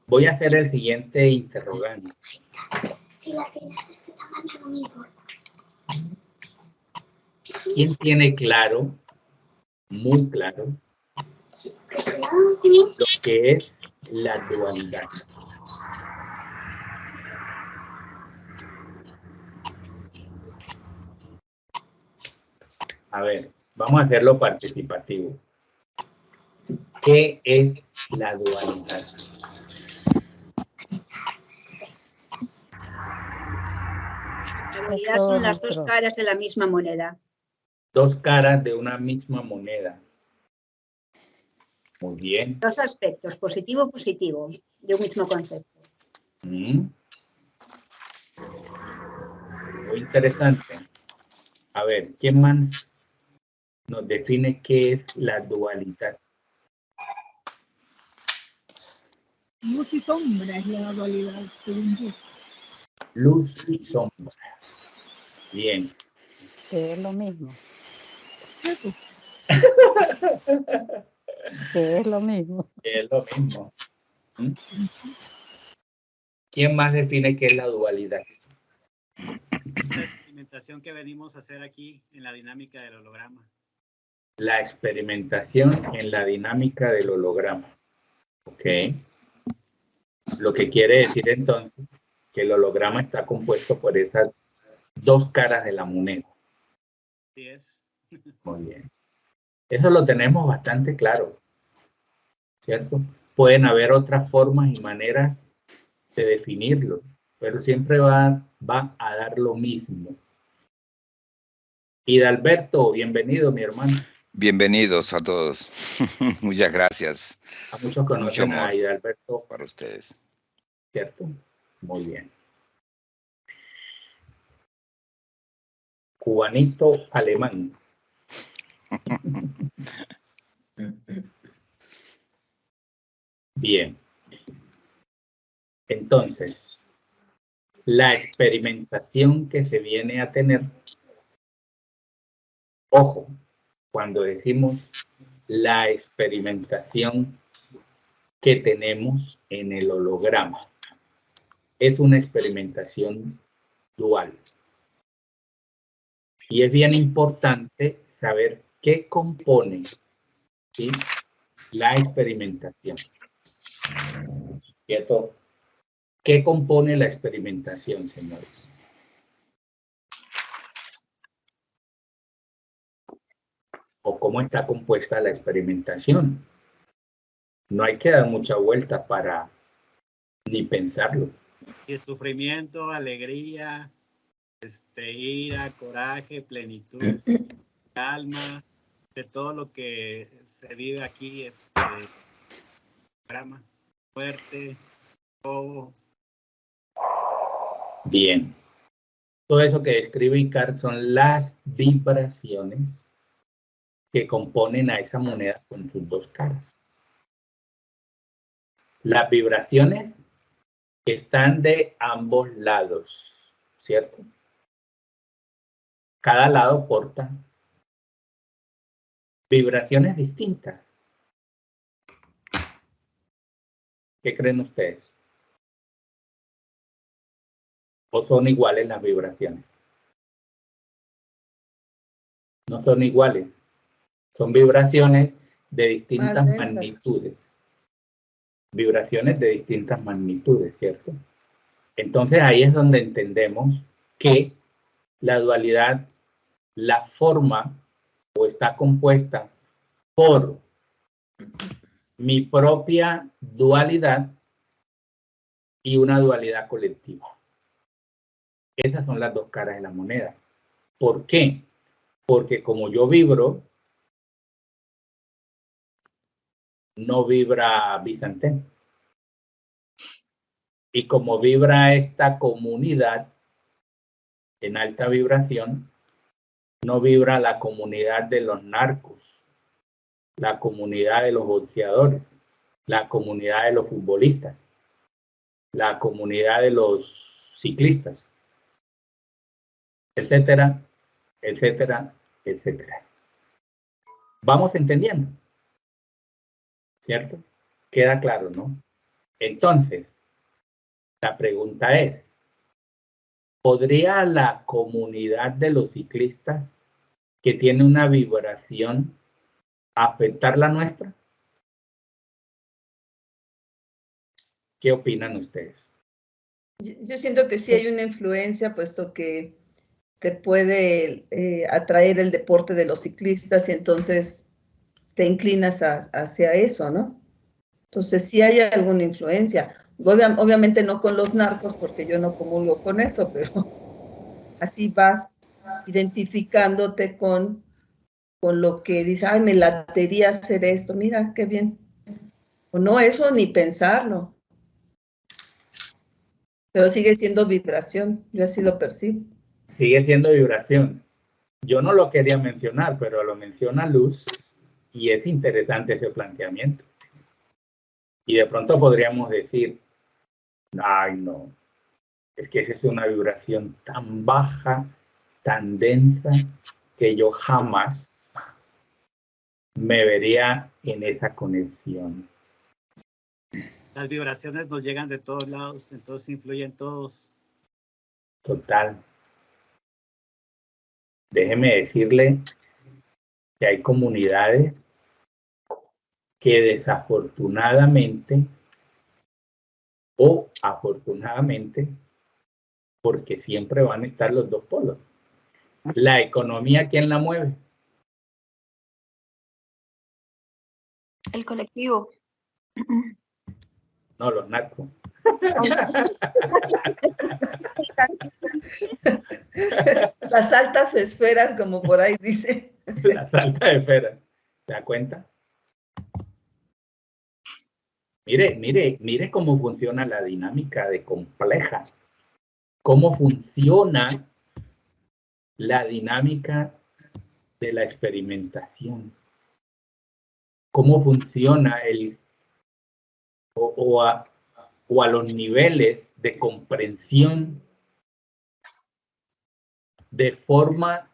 Voy a hacer el siguiente interrogante. Si la tienes de este tamaño no me importa. ¿Quién tiene claro, muy claro, Sí, que sea como... lo que es la dualidad? A ver, vamos a hacerlo participativo. ¿Qué es la dualidad? La dualidad son las dos caras de la misma moneda. Dos caras de una misma moneda. Muy bien. Dos aspectos, positivo-positivo, de un mismo concepto. Muy interesante. A ver, ¿quién más nos define qué es la dualidad? Luz y sombra es la dualidad, según yo. Luz y sombra. Bien. Que es lo mismo. ¿Cierto? Que es lo mismo. Es lo mismo. ¿Quién más define qué es la dualidad? La experimentación que venimos a hacer aquí en la dinámica del holograma. La experimentación en la dinámica del holograma. Ok. Lo que quiere decir entonces que el holograma está compuesto por esas dos caras de la moneda. Así es. Muy bien. Eso lo tenemos bastante claro, ¿cierto? Pueden haber otras formas y maneras de definirlo, pero siempre va a dar lo mismo. Hidalberto, bienvenido, mi hermano. Bienvenidos a todos. Muchas gracias. A muchos conocen a Hidalberto para ustedes. ¿Cierto? Muy bien. Cubanito alemán. Bien. Entonces, la experimentación que se viene a tener, ojo, cuando decimos la experimentación que tenemos en el holograma, es una experimentación dual. Y es bien importante saber qué compone, ¿sí?, la experimentación. ¿Cierto? ¿Qué compone la experimentación, señores? ¿O cómo está compuesta la experimentación? No hay que dar mucha vuelta para ni pensarlo. Y sufrimiento, alegría, ira, coraje, plenitud, calma, de todo lo que se vive aquí, drama, fuerte, todo. Bien. Todo eso que describe Icahn son las vibraciones que componen a esa moneda con sus dos caras. Las vibraciones están de ambos lados, ¿cierto? Cada lado porta vibraciones distintas. ¿Qué creen ustedes? ¿O son iguales las vibraciones? No son iguales. Son vibraciones de distintas magnitudes. Vibraciones de distintas magnitudes, ¿cierto? Entonces ahí es donde entendemos que la dualidad, la forma o está compuesta por mi propia dualidad y una dualidad colectiva. Esas son las dos caras de la moneda. ¿Por qué? Porque como yo vibro, no vibra Vicente. Y como vibra esta comunidad en alta vibración, no vibra la comunidad de los narcos, la comunidad de los boxeadores, la comunidad de los futbolistas, la comunidad de los ciclistas, etcétera, etcétera, etcétera. Vamos entendiendo, ¿cierto? Queda claro, ¿no? Entonces, la pregunta es, ¿podría la comunidad de los ciclistas que tiene una vibración afectar la nuestra? ¿Qué opinan ustedes? Yo siento que sí hay una influencia, puesto que te puede atraer el deporte de los ciclistas y entonces te inclinas hacia eso, ¿no? Entonces sí hay alguna influencia. Obviamente no con los narcos, porque yo no comulgo con eso, pero así vas identificándote con lo que dice, ay, me latería hacer esto, mira, qué bien. O no, eso ni pensarlo. Pero sigue siendo vibración, yo así lo percibo. Sigue siendo vibración. Yo no lo quería mencionar, pero lo menciona Luz y es interesante ese planteamiento. Y de pronto podríamos decir, ay no, es que esa es una vibración tan baja, tan densa, que yo jamás me vería en esa conexión. Las vibraciones nos llegan de todos lados, entonces influyen todos. Total. Déjeme decirle que hay comunidades que desafortunadamente o afortunadamente, porque siempre van a estar los dos polos. La economía, ¿quién la mueve? El colectivo. No, los narcos. Las altas esferas, como por ahí dice. Las altas esferas. ¿Se da cuenta? Mire cómo funciona la dinámica de compleja. Cómo funciona la dinámica de la experimentación. Cómo funciona o a los niveles de comprensión de forma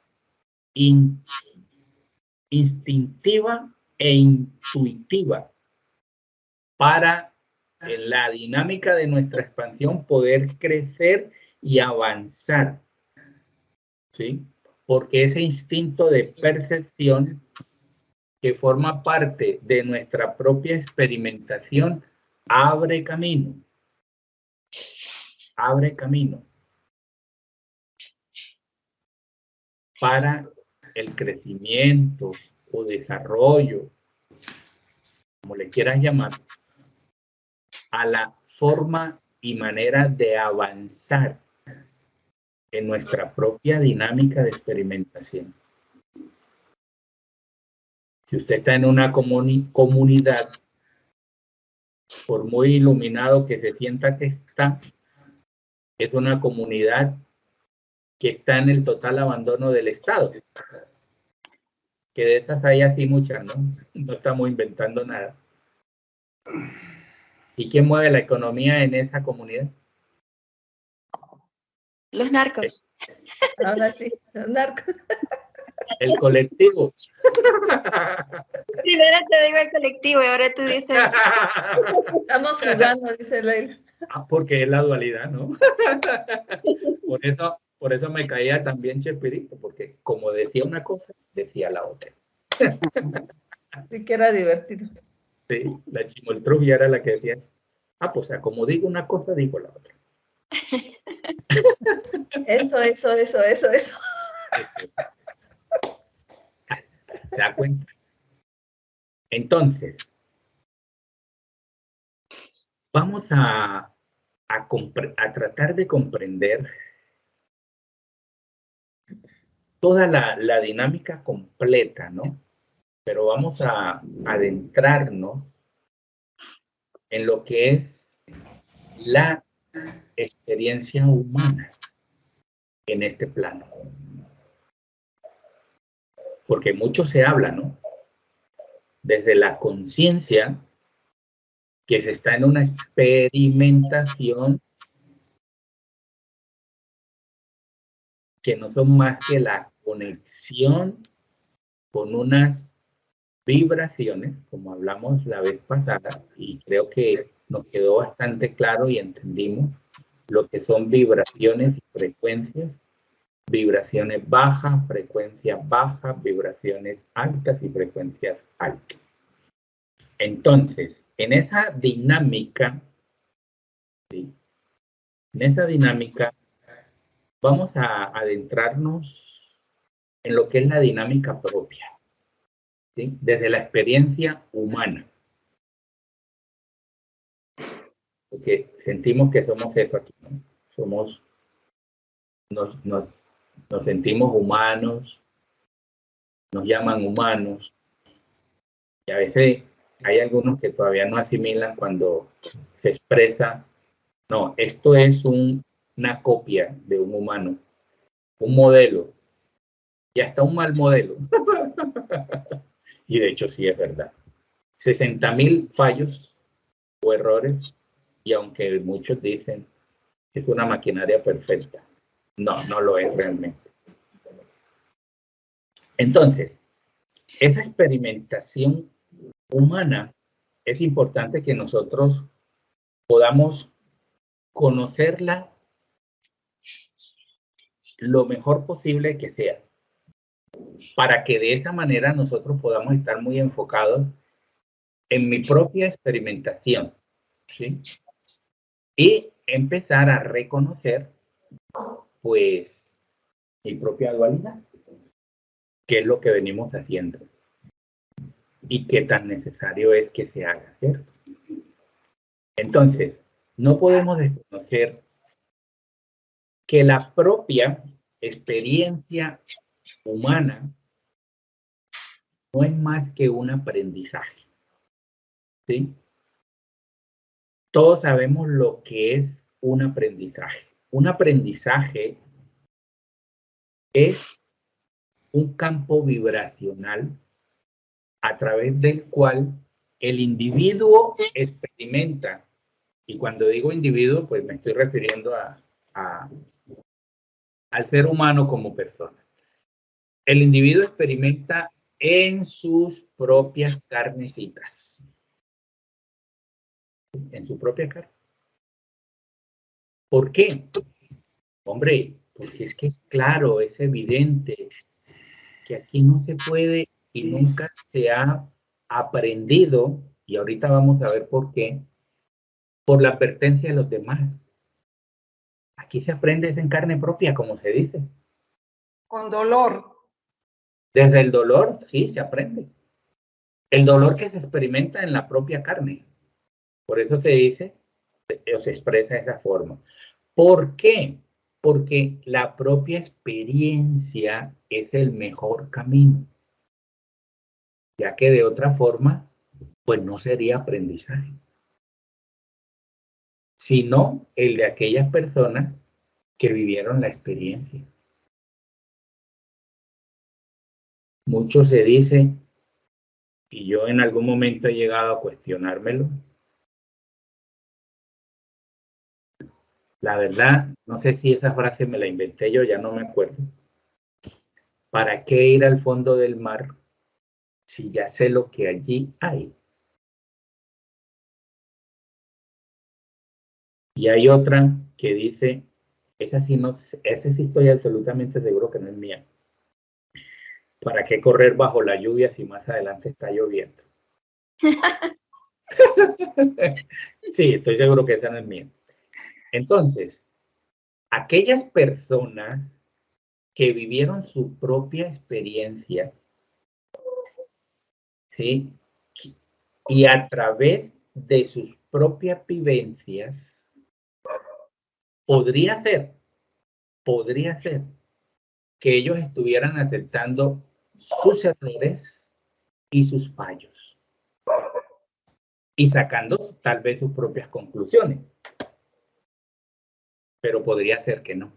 instintiva e intuitiva para en la dinámica de nuestra expansión poder crecer y avanzar, ¿sí? Porque ese instinto de percepción que forma parte de nuestra propia experimentación abre camino para el crecimiento o desarrollo, como le quieras llamar, a la forma y manera de avanzar en nuestra propia dinámica de experimentación. Si usted está en una comunidad, por muy iluminado que se sienta que está, es una comunidad que está en el total abandono del Estado. Que de esas hay así muchas, ¿no? No estamos inventando nada. ¿Y quién mueve la economía en esa comunidad? Los narcos. Ahora sí, los narcos. El colectivo. Primero te digo el colectivo y ahora tú dices... Estamos jugando, dice Leila. Porque es la dualidad, ¿no? Por eso me caía también Chespirito, porque como decía una cosa, decía la otra. Sí que era divertido. Sí, la Chimoltrufia era la que decía, pues como digo una cosa, digo la otra. Eso. ¿Se da cuenta? Entonces, vamos a tratar de comprender toda la dinámica completa, ¿no? Pero vamos a adentrarnos en lo que es la experiencia humana en este plano. Porque mucho se habla, ¿no? Desde la conciencia, que se está en una experimentación que no son más que la conexión con unas vibraciones, como hablamos la vez pasada, y creo que nos quedó bastante claro y entendimos lo que son vibraciones y frecuencias. Vibraciones bajas, frecuencias bajas, vibraciones altas y frecuencias altas. Entonces, en esa dinámica, ¿sí? En esa dinámica vamos a adentrarnos en lo que es la dinámica propia, ¿sí? Desde la experiencia humana. Porque sentimos que somos eso aquí, ¿no? Nos sentimos humanos, nos llaman humanos, y a veces hay algunos que todavía no asimilan cuando se expresa, no, esto es una copia de un humano, un modelo, y hasta un mal modelo. Y de hecho sí es verdad. 60.000 fallos o errores, y aunque muchos dicen que es una maquinaria perfecta, no lo es realmente. Entonces, esa experimentación humana es importante que nosotros podamos conocerla lo mejor posible que sea, para que de esa manera nosotros podamos estar muy enfocados en mi propia experimentación, ¿sí? Y empezar a reconocer, pues, mi propia dualidad, qué es lo que venimos haciendo y qué tan necesario es que se haga, ¿cierto? Entonces, no podemos desconocer que la propia experiencia humana no es más que un aprendizaje, ¿sí? Todos sabemos lo que es un aprendizaje. Un aprendizaje es un campo vibracional a través del cual el individuo experimenta, y cuando digo individuo, pues me estoy refiriendo al ser humano como persona. El individuo experimenta en sus propias carnecitas. En su propia carne. ¿Por qué? Hombre, porque es que es claro, es evidente que aquí no se puede y nunca se ha aprendido, y ahorita vamos a ver por qué, por la advertencia de los demás. Aquí se aprende es en carne propia, como se dice. Con dolor. Desde el dolor, sí, se aprende. El dolor que se experimenta en la propia carne. Por eso se dice, o se expresa de esa forma. ¿Por qué? Porque la propia experiencia es el mejor camino. Ya que de otra forma, pues no sería aprendizaje. Sino el de aquellas personas que vivieron la experiencia. Mucho se dice, y yo en algún momento he llegado a cuestionármelo. La verdad, no sé si esa frase me la inventé yo, ya no me acuerdo. ¿Para qué ir al fondo del mar si ya sé lo que allí hay? Y hay otra que dice, esa sí estoy absolutamente seguro que no es mía. ¿Para qué correr bajo la lluvia si más adelante está lloviendo? Sí, estoy seguro que esa no es mía. Entonces, aquellas personas que vivieron su propia experiencia, ¿sí? Y a través de sus propias vivencias, podría ser que ellos estuvieran aceptando sus errores y sus fallos y sacando tal vez sus propias conclusiones. Pero podría ser que no.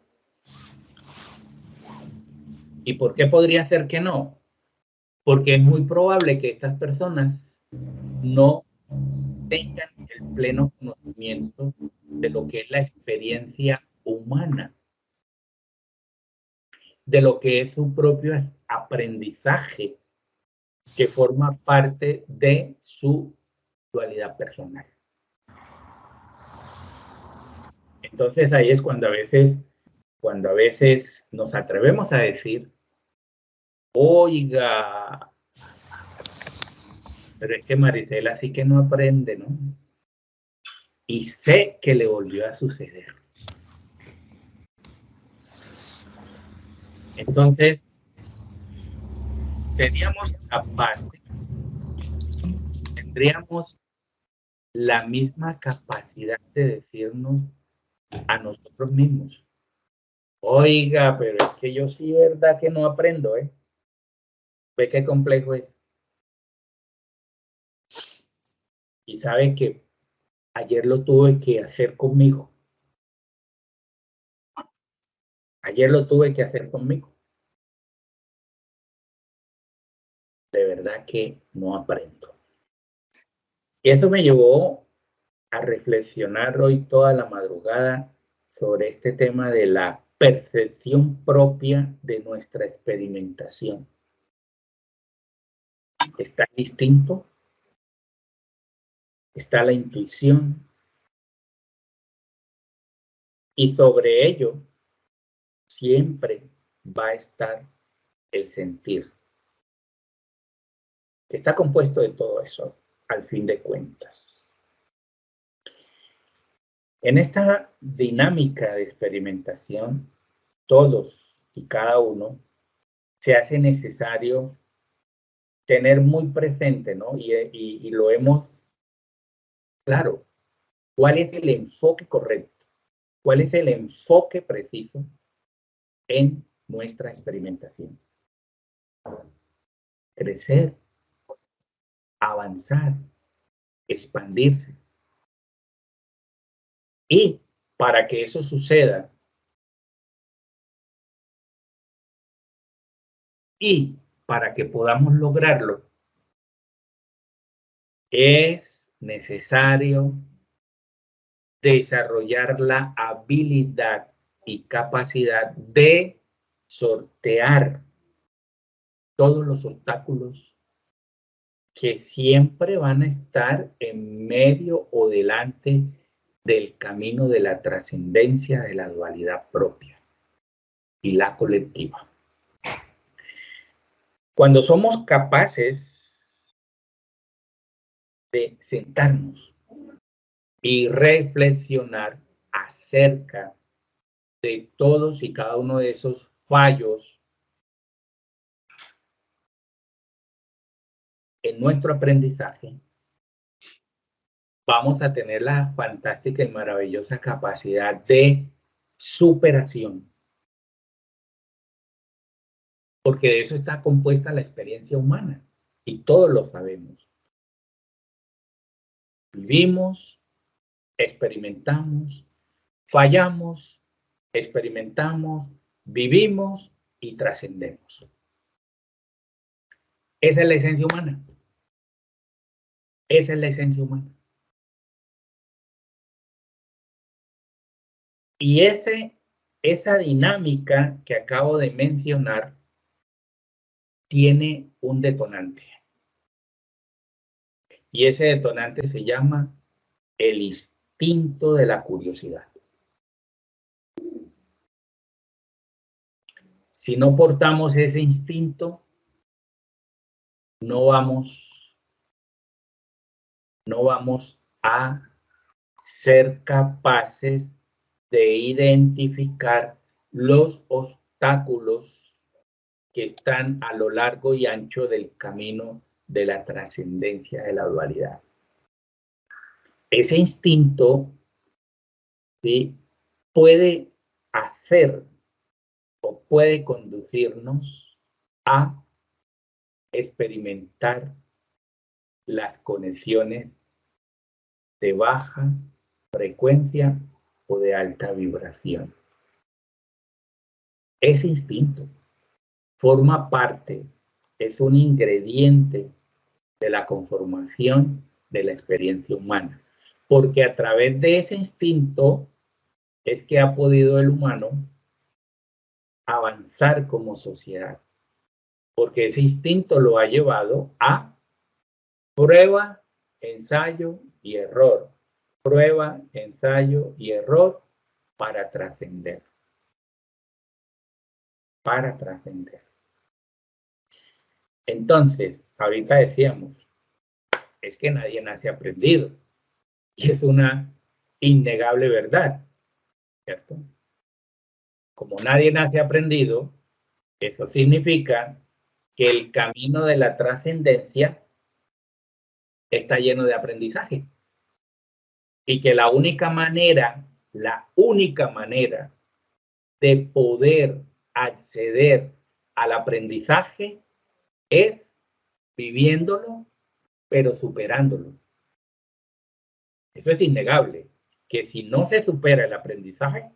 ¿Y por qué podría ser que no? Porque es muy probable que estas personas no tengan el pleno conocimiento de lo que es la experiencia humana, de lo que es su propio aprendizaje, que forma parte de su dualidad personal. Entonces ahí es cuando a veces nos atrevemos a decir, oiga, pero es que Marisela sí que no aprende, ¿no? Y sé que le volvió a suceder. Entonces, seríamos capaces, tendríamos la misma capacidad de decirnos a nosotros mismos, oiga, pero es que yo sí, verdad que no aprendo, ¿eh? ¿Ve qué complejo es? Y sabe que ayer lo tuve que hacer conmigo. Ayer lo tuve que hacer conmigo. De verdad que no aprendo. Y eso me llevó a reflexionar hoy toda la madrugada sobre este tema de la percepción propia de nuestra experimentación. Está el instinto, está la intuición, y sobre ello siempre va a estar el sentir, que está compuesto de todo eso, al fin de cuentas. En esta dinámica de experimentación, todos y cada uno se hace necesario tener muy presente, ¿no? Y lo hemos, claro, ¿cuál es el enfoque correcto? ¿Cuál es el enfoque preciso en nuestra experimentación? Crecer, avanzar, expandirse. Y para que eso suceda, y para que podamos lograrlo, es necesario desarrollar la habilidad y capacidad de sortear todos los obstáculos que siempre van a estar en medio o delante del camino de la trascendencia de la dualidad propia y la colectiva. Cuando somos capaces de sentarnos y reflexionar acerca de todos y cada uno de esos fallos en nuestro aprendizaje, vamos a tener la fantástica y maravillosa capacidad de superación. Porque de eso está compuesta la experiencia humana y todos lo sabemos. Vivimos, experimentamos, fallamos, experimentamos, vivimos y trascendemos. Esa es la esencia humana. Esa es la esencia humana. Y esa dinámica que acabo de mencionar tiene un detonante. Y ese detonante se llama el instinto de la curiosidad. Si no portamos ese instinto, no vamos a ser capaces de identificar los obstáculos que están a lo largo y ancho del camino de la trascendencia de la dualidad. Ese instinto, ¿sí?, puede hacer o puede conducirnos a experimentar las conexiones de baja frecuencia o de alta vibración. Ese instinto forma parte, es un ingrediente de la conformación de la experiencia humana, porque a través de ese instinto es que ha podido el humano avanzar como sociedad, porque ese instinto lo ha llevado a prueba, ensayo y error, prueba, ensayo y error, para trascender. Para trascender. Entonces, ahorita decíamos, es que nadie nace aprendido. Y es una innegable verdad, ¿cierto? Como nadie nace aprendido, eso significa que el camino de la trascendencia está lleno de aprendizaje. Y que la única manera de poder acceder al aprendizaje es viviéndolo, pero superándolo. Eso es innegable, que si no se supera el aprendizaje,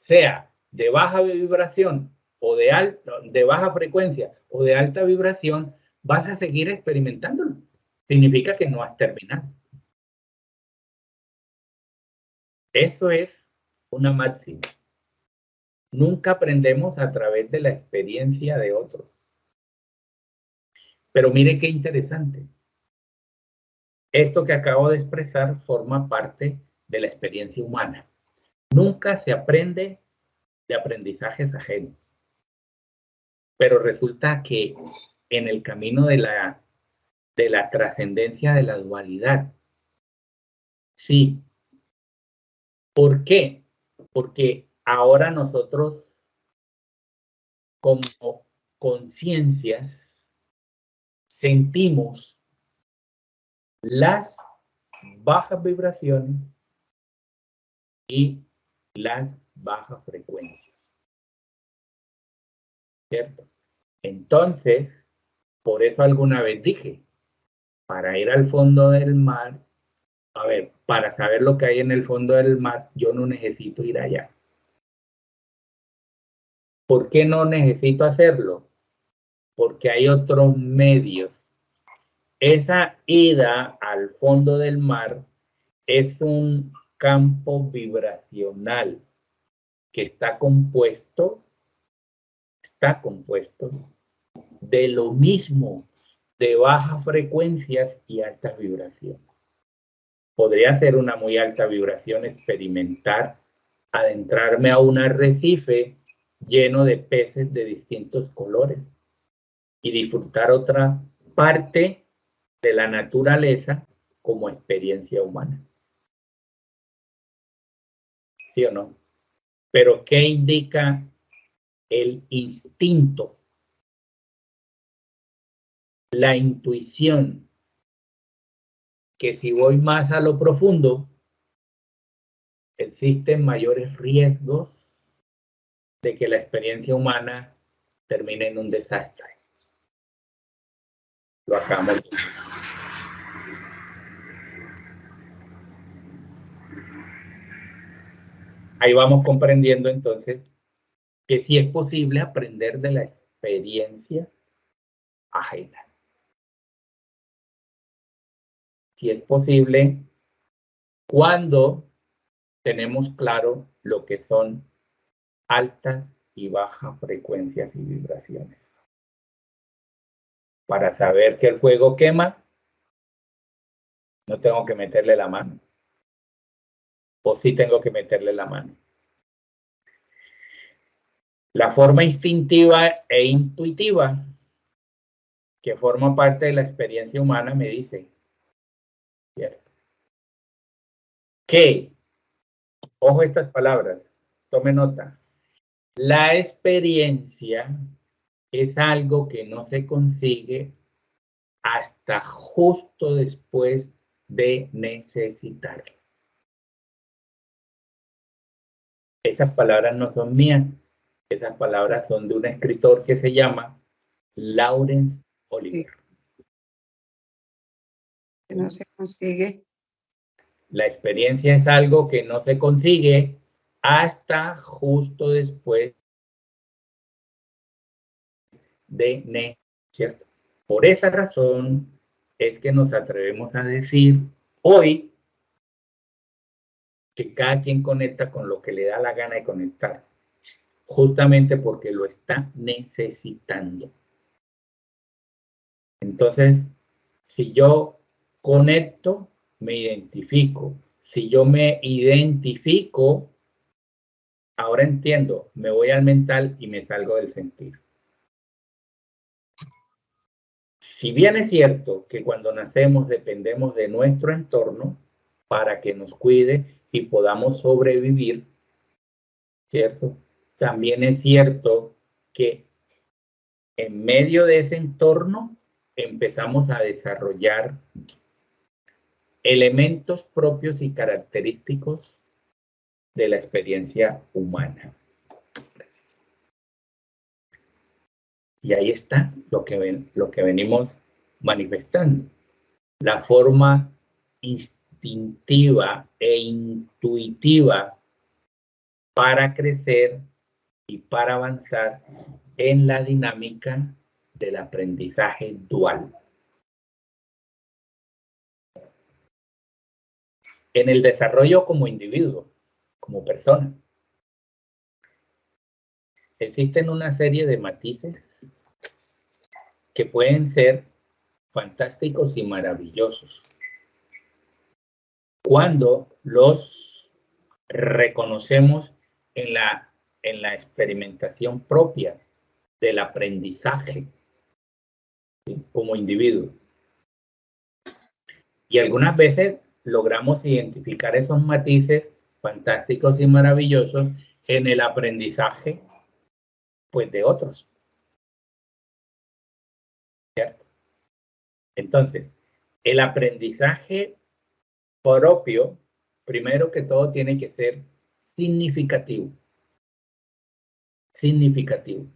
sea de baja vibración o de baja frecuencia o de alta vibración, vas a seguir experimentándolo. Significa que no has terminado. Eso es una máxima. Nunca aprendemos a través de la experiencia de otros. Pero mire qué interesante. Esto que acabo de expresar forma parte de la experiencia humana. Nunca se aprende de aprendizajes ajenos. Pero resulta que en el camino de la trascendencia de la dualidad, sí. ¿Por qué? Porque ahora nosotros, como conciencias, sentimos las bajas vibraciones y las bajas frecuencias. ¿Cierto? Entonces, por eso alguna vez dije, para ir al fondo del mar, a ver, para saber lo que hay en el fondo del mar, yo no necesito ir allá. ¿Por qué no necesito hacerlo? Porque hay otros medios. Esa ida al fondo del mar es un campo vibracional que está compuesto de lo mismo, de bajas frecuencias y altas vibraciones. Podría ser una muy alta vibración experimentar, adentrarme a un arrecife lleno de peces de distintos colores y disfrutar otra parte de la naturaleza como experiencia humana. ¿Sí o no? Pero ¿qué indica el instinto? La intuición, que si voy más a lo profundo, existen mayores riesgos de que la experiencia humana termine en un desastre. Lo acabamos de ver. Ahí vamos comprendiendo entonces que sí es posible aprender de la experiencia ajena. Sí es posible cuando tenemos claro lo que son altas y bajas frecuencias y vibraciones. Para saber que el fuego quema, no tengo que meterle la mano. O sí tengo que meterle la mano. La forma instintiva e intuitiva que forma parte de la experiencia humana me dice, ¿cierto? Que, ojo estas palabras, tome nota, la experiencia es algo que no se consigue hasta justo después de necesitarlo. Esas palabras no son mías, esas palabras son de un escritor que se llama Laurence Olivier. Que no se consigue. La experiencia es algo que no se consigue hasta justo después de ¿cierto? Por esa razón es que nos atrevemos a decir hoy que cada quien conecta con lo que le da la gana de conectar, justamente porque lo está necesitando. Entonces, si yo conecto, me identifico. si yo me identifico, ahora entiendo, me voy al mental y me salgo del sentir. Si bien es cierto que cuando nacemos dependemos de nuestro entorno para que nos cuide y podamos sobrevivir, ¿cierto? También es cierto que en medio de ese entorno empezamos a desarrollar elementos propios y característicos de la experiencia humana. Gracias. Y ahí está lo que venimos manifestando. La forma instintiva e intuitiva para crecer y para avanzar en la dinámica del aprendizaje dual. En el desarrollo como individuo, como persona, existen una serie de matices que pueden ser fantásticos y maravillosos cuando los reconocemos en la experimentación propia del aprendizaje, ¿sí? Como individuo. Y algunas veces logramos identificar esos matices fantásticos y maravillosos en el aprendizaje, pues, de otros. ¿Cierto? Entonces, el aprendizaje propio, primero que todo, tiene que ser significativo. Significativo.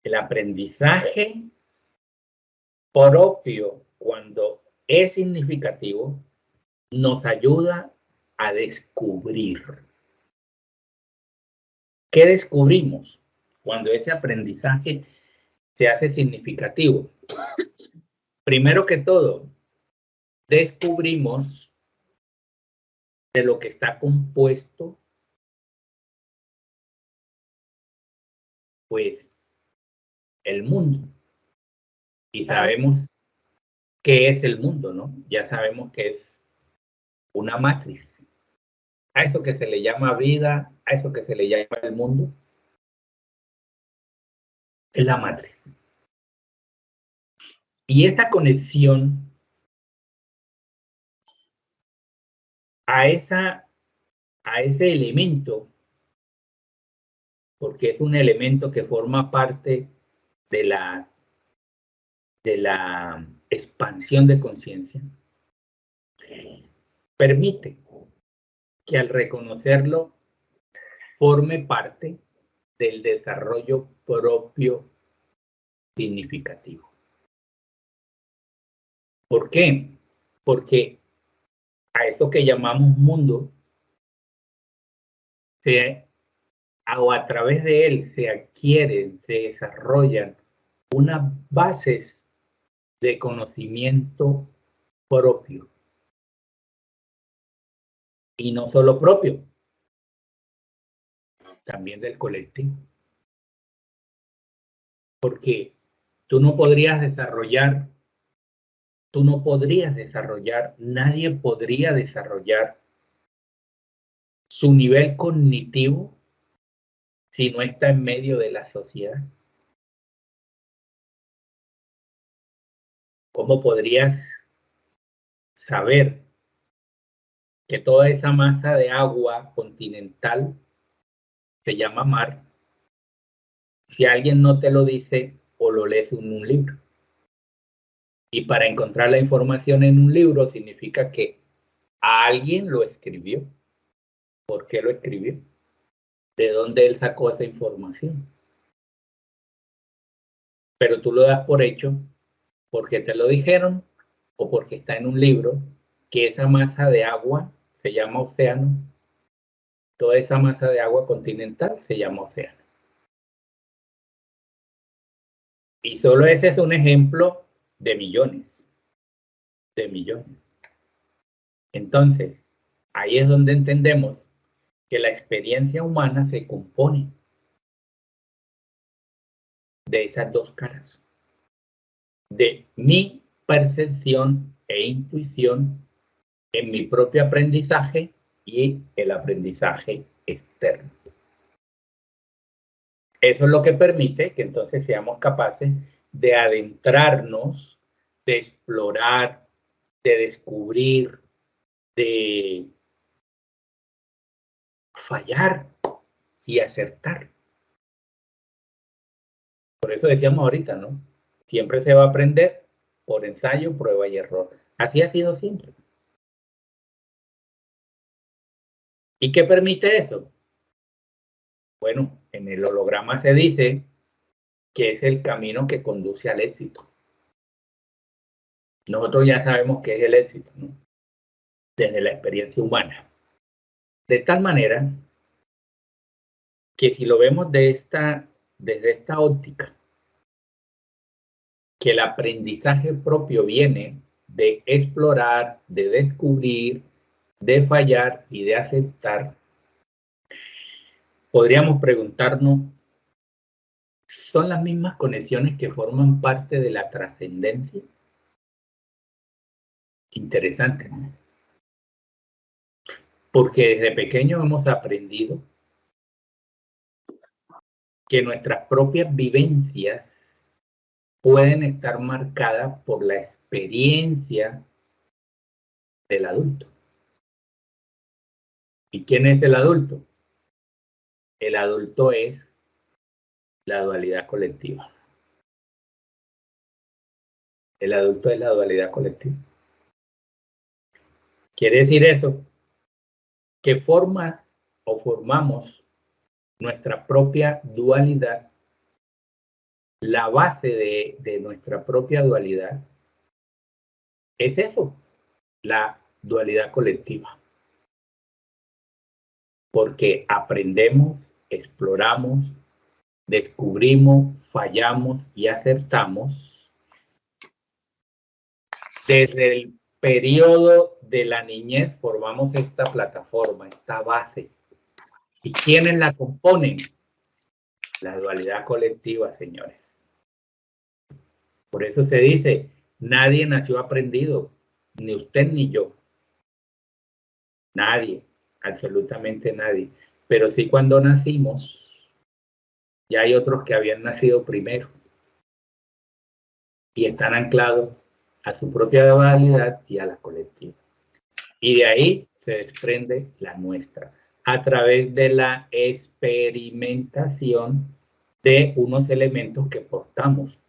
El aprendizaje propio, cuando es significativo, nos ayuda a descubrir. ¿Qué descubrimos cuando ese aprendizaje se hace significativo? Primero que todo, descubrimos de lo que está compuesto, pues, el mundo. Y sabemos qué es el mundo, ¿no? Ya sabemos que es una matriz. A eso que se le llama vida, a eso que se le llama el mundo, es la matriz. Y esa conexión a ese elemento, porque es un elemento que forma parte de la expansión de conciencia, permite que al reconocerlo forme parte del desarrollo propio significativo. ¿Por qué? Porque a eso que llamamos mundo, o a través de él se adquieren, se desarrollan unas bases de conocimiento propio. Y no solo propio, también del colectivo. Porque tú no podrías desarrollar, nadie podría desarrollar su nivel cognitivo si no está en medio de la sociedad. ¿Cómo podrías saber que toda esa masa de agua continental se llama mar si alguien no te lo dice o lo lees en un libro? Y para encontrar la información en un libro significa que alguien lo escribió. ¿Por qué lo escribió? ¿De dónde él sacó esa información? Pero tú lo das por hecho porque te lo dijeron o porque está en un libro que esa masa de agua se llama océano. Toda esa masa de agua continental se llama océano. Y solo ese es un ejemplo de millones. De millones. Entonces, ahí es donde entendemos que la experiencia humana se compone de esas dos caras. De mi percepción e intuición en mi propio aprendizaje y el aprendizaje externo. Eso es lo que permite que entonces seamos capaces de adentrarnos, de explorar, de descubrir, de fallar y acertar. Por eso decíamos ahorita, ¿no? Siempre se va a aprender por ensayo, prueba y error. Así ha sido siempre. ¿Y qué permite eso? Bueno, en el holograma se dice que es el camino que conduce al éxito. Nosotros ya sabemos qué es el éxito, ¿no? Desde la experiencia humana. De tal manera que si lo vemos desde esta óptica, que el aprendizaje propio viene de explorar, de descubrir, de fallar y de aceptar, podríamos preguntarnos, ¿son las mismas conexiones que forman parte de la trascendencia? Interesante, ¿no? Porque desde pequeños hemos aprendido que nuestras propias vivencias pueden estar marcadas por la experiencia del adulto. ¿Y quién es el adulto? El adulto es la dualidad colectiva. El adulto es la dualidad colectiva. Quiere decir eso, que formamos nuestra propia dualidad. La base de nuestra propia dualidad es eso, la dualidad colectiva. Porque aprendemos, exploramos, descubrimos, fallamos y acertamos desde el periodo de la niñez. Formamos esta plataforma, esta base. ¿Y quiénes la componen? La dualidad colectiva, señores. Por eso se dice, nadie nació aprendido, ni usted ni yo. Nadie, absolutamente nadie. Pero sí, cuando nacimos, ya hay otros que habían nacido primero y están anclados a su propia dualidad y a la colectiva. Y de ahí se desprende la nuestra, a través de la experimentación de unos elementos que portamos,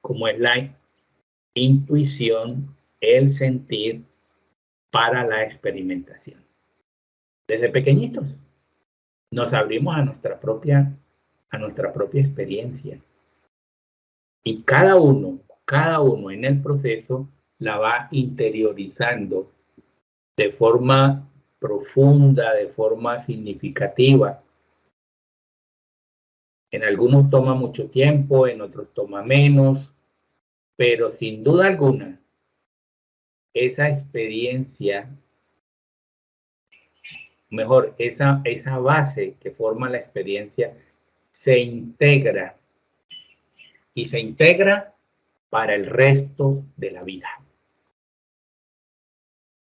como es la intuición, el sentir para la experimentación. Desde pequeñitos nos abrimos a nuestra propia experiencia. Y cada uno en el proceso la va interiorizando de forma profunda, de forma significativa. En algunos toma mucho tiempo, en otros toma menos, pero sin duda alguna, esa experiencia, mejor, esa base que forma la experiencia, se integra y se integra para el resto de la vida.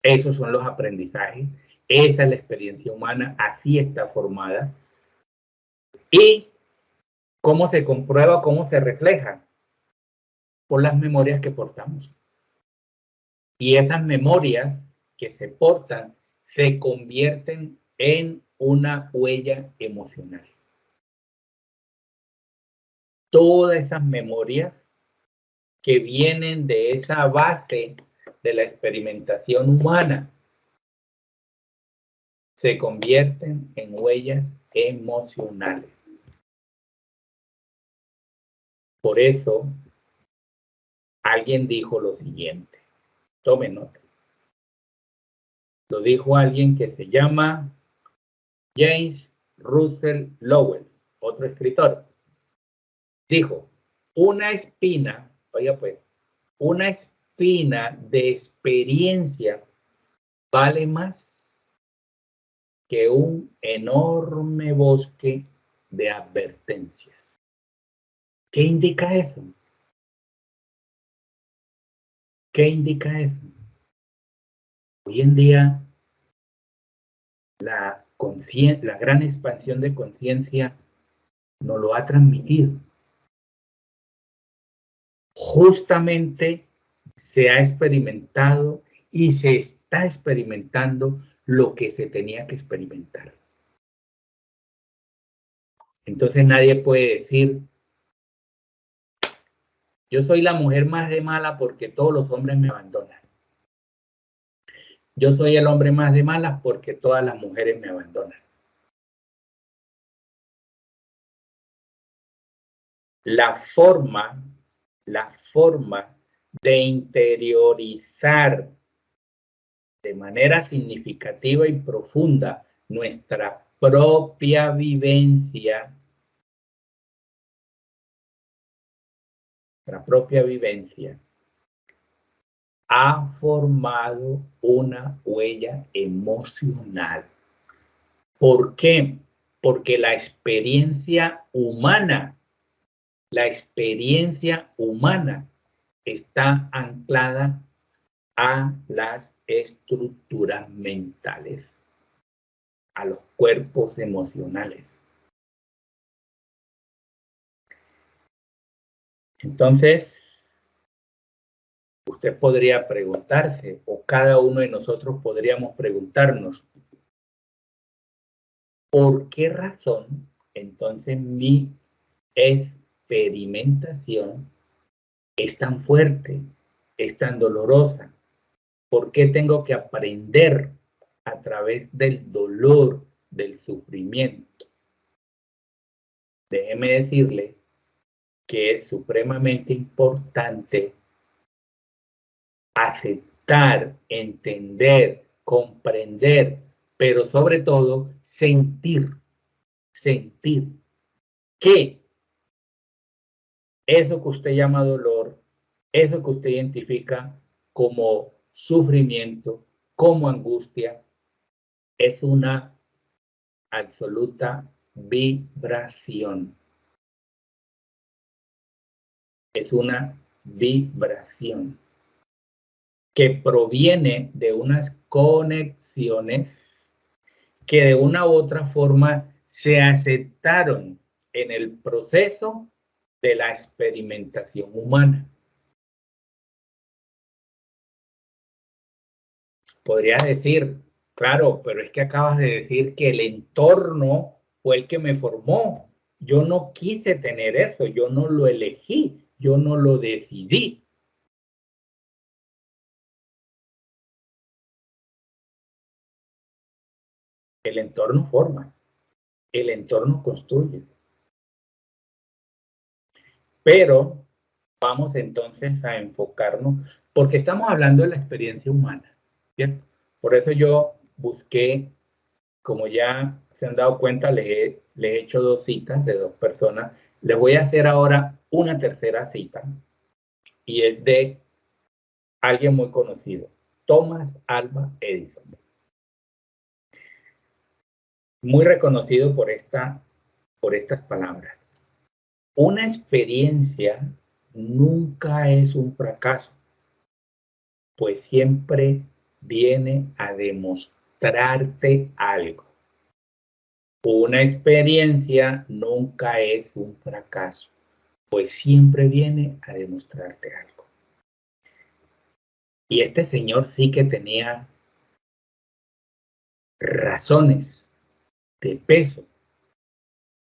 Esos son los aprendizajes, esa es la experiencia humana, así está formada. ¿Y cómo se comprueba, cómo se refleja? Por las memorias que portamos. Y esas memorias que se portan se convierten en una huella emocional. Todas esas memorias que vienen de esa base de la experimentación humana se convierten en huellas emocionales. Por eso, alguien dijo lo siguiente. Tomen nota. Lo dijo alguien que se llama James Russell Lowell, otro escritor. Dijo, una espina, oiga pues, una espina de experiencia vale más que un enorme bosque de advertencias. ¿Qué indica eso? ¿Qué indica eso? Hoy en día, la gran expansión de conciencia nos lo ha transmitido. Justamente se ha experimentado y se está experimentando lo que se tenía que experimentar. Entonces nadie puede decir, yo soy la mujer más de mala porque todos los hombres me abandonan. Yo soy el hombre más de malas porque todas las mujeres me abandonan. La forma de interiorizar de manera significativa y profunda nuestra propia vivencia, ha formado una huella emocional. ¿Por qué? Porque la experiencia humana está anclada a las estructuras mentales, a los cuerpos emocionales. Entonces, usted podría preguntarse, o cada uno de nosotros podríamos preguntarnos, ¿por qué razón entonces mi experimentación es tan fuerte, es tan dolorosa? ¿Por qué tengo que aprender a través del dolor, del sufrimiento? Déjeme decirle que es supremamente importante aceptar, entender, comprender, pero sobre todo sentir que eso que usted llama dolor, eso que usted identifica como sufrimiento, como angustia, es una absoluta vibración. Es una vibración que proviene de unas conexiones que de una u otra forma se aceptaron en el proceso de la experimentación humana. Podrías decir, claro, pero es que acabas de decir que el entorno fue el que me formó. Yo no quise tener eso, yo no lo elegí, yo no lo decidí. El entorno forma, el entorno construye. Pero vamos entonces a enfocarnos, porque estamos hablando de la experiencia humana, ¿cierto? Por eso yo busqué, como ya se han dado cuenta, les he hecho 2 citas de 2 personas. Les voy a hacer ahora una tercera cita, y es de alguien muy conocido, Thomas Alva Edison. Muy reconocido por estas palabras. Una experiencia nunca es un fracaso, pues siempre viene a demostrarte algo. Una experiencia nunca es un fracaso, pues siempre viene a demostrarte algo. Y este señor sí que tenía razones de peso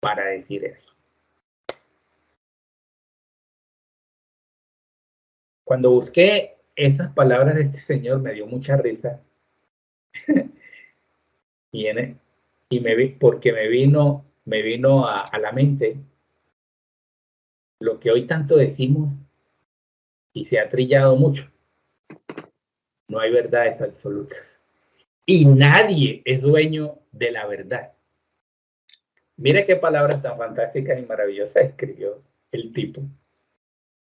para decir eso. Cuando busqué esas palabras de este señor me dio mucha risa porque me vino a la mente lo que hoy tanto decimos y se ha trillado mucho. No hay verdades absolutas y nadie es dueño de la verdad. Mire qué palabras tan fantásticas y maravillosas escribió el tipo.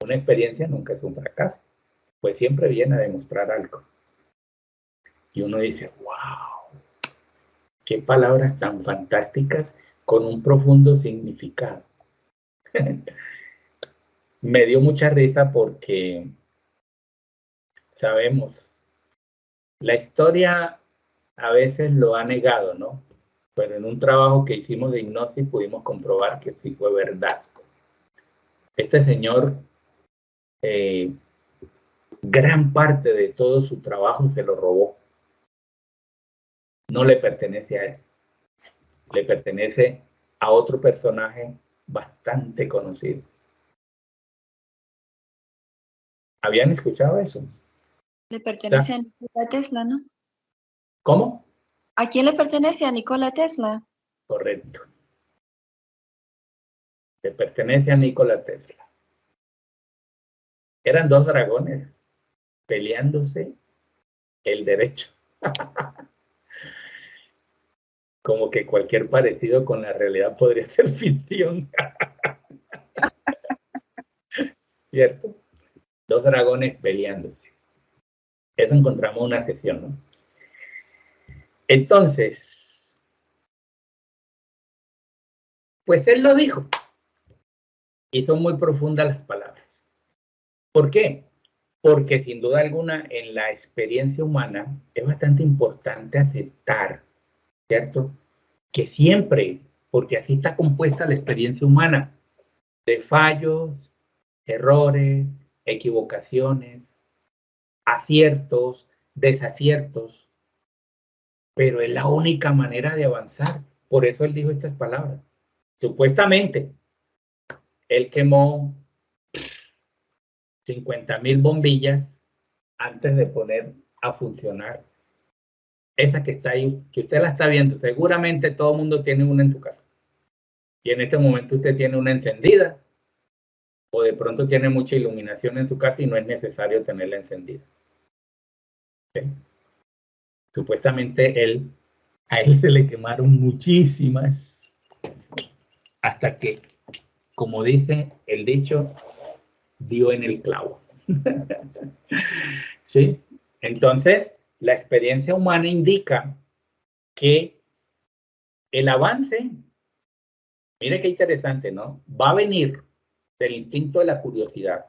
Una experiencia nunca es un fracaso, pues siempre viene a demostrar algo. Y uno dice, wow, qué palabras tan fantásticas con un profundo significado. Me dio mucha risa porque sabemos. La historia a veces lo ha negado, ¿no? Pero en un trabajo que hicimos de hipnosis pudimos comprobar que sí fue verdad. Este señor, gran parte de todo su trabajo se lo robó. No le pertenece a él. Le pertenece a otro personaje bastante conocido. ¿Habían escuchado eso? Le pertenece a Nikola Tesla, ¿no? ¿Cómo? ¿A quién le pertenece? A Nikola Tesla. Correcto. Le pertenece a Nikola Tesla. Eran dos dragones peleándose el derecho. Como que cualquier parecido con la realidad podría ser ficción. ¿Cierto? Dos dragones peleándose. Eso encontramos una sesión, ¿no? Entonces, pues él lo dijo. Y son muy profundas las palabras. ¿Por qué? Porque sin duda alguna en la experiencia humana es bastante importante aceptar, ¿cierto? Que siempre, porque así está compuesta la experiencia humana, de fallos, errores, equivocaciones, aciertos, desaciertos, pero es la única manera de avanzar. Por eso él dijo estas palabras. Supuestamente, él quemó 50,000 bombillas antes de poner a funcionar esa que está ahí, que usted la está viendo. Seguramente todo el mundo tiene una en su casa. Y en este momento usted tiene una encendida o de pronto tiene mucha iluminación en su casa y no es necesario tenerla encendida. ¿Sí? Supuestamente a él se le quemaron muchísimas hasta que, como dice el dicho, dio en el clavo. ¿Sí? Entonces, la experiencia humana indica que el avance, mire qué interesante, ¿no? Va a venir del instinto de la curiosidad.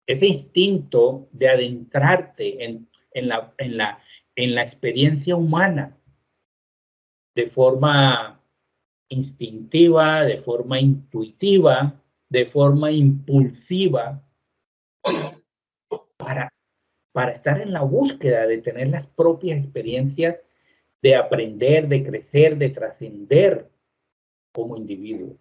Ese instinto de adentrarte en la experiencia humana de forma instintiva, de forma intuitiva, de forma impulsiva, para estar en la búsqueda de tener las propias experiencias, de aprender, de crecer, de trascender como individuo.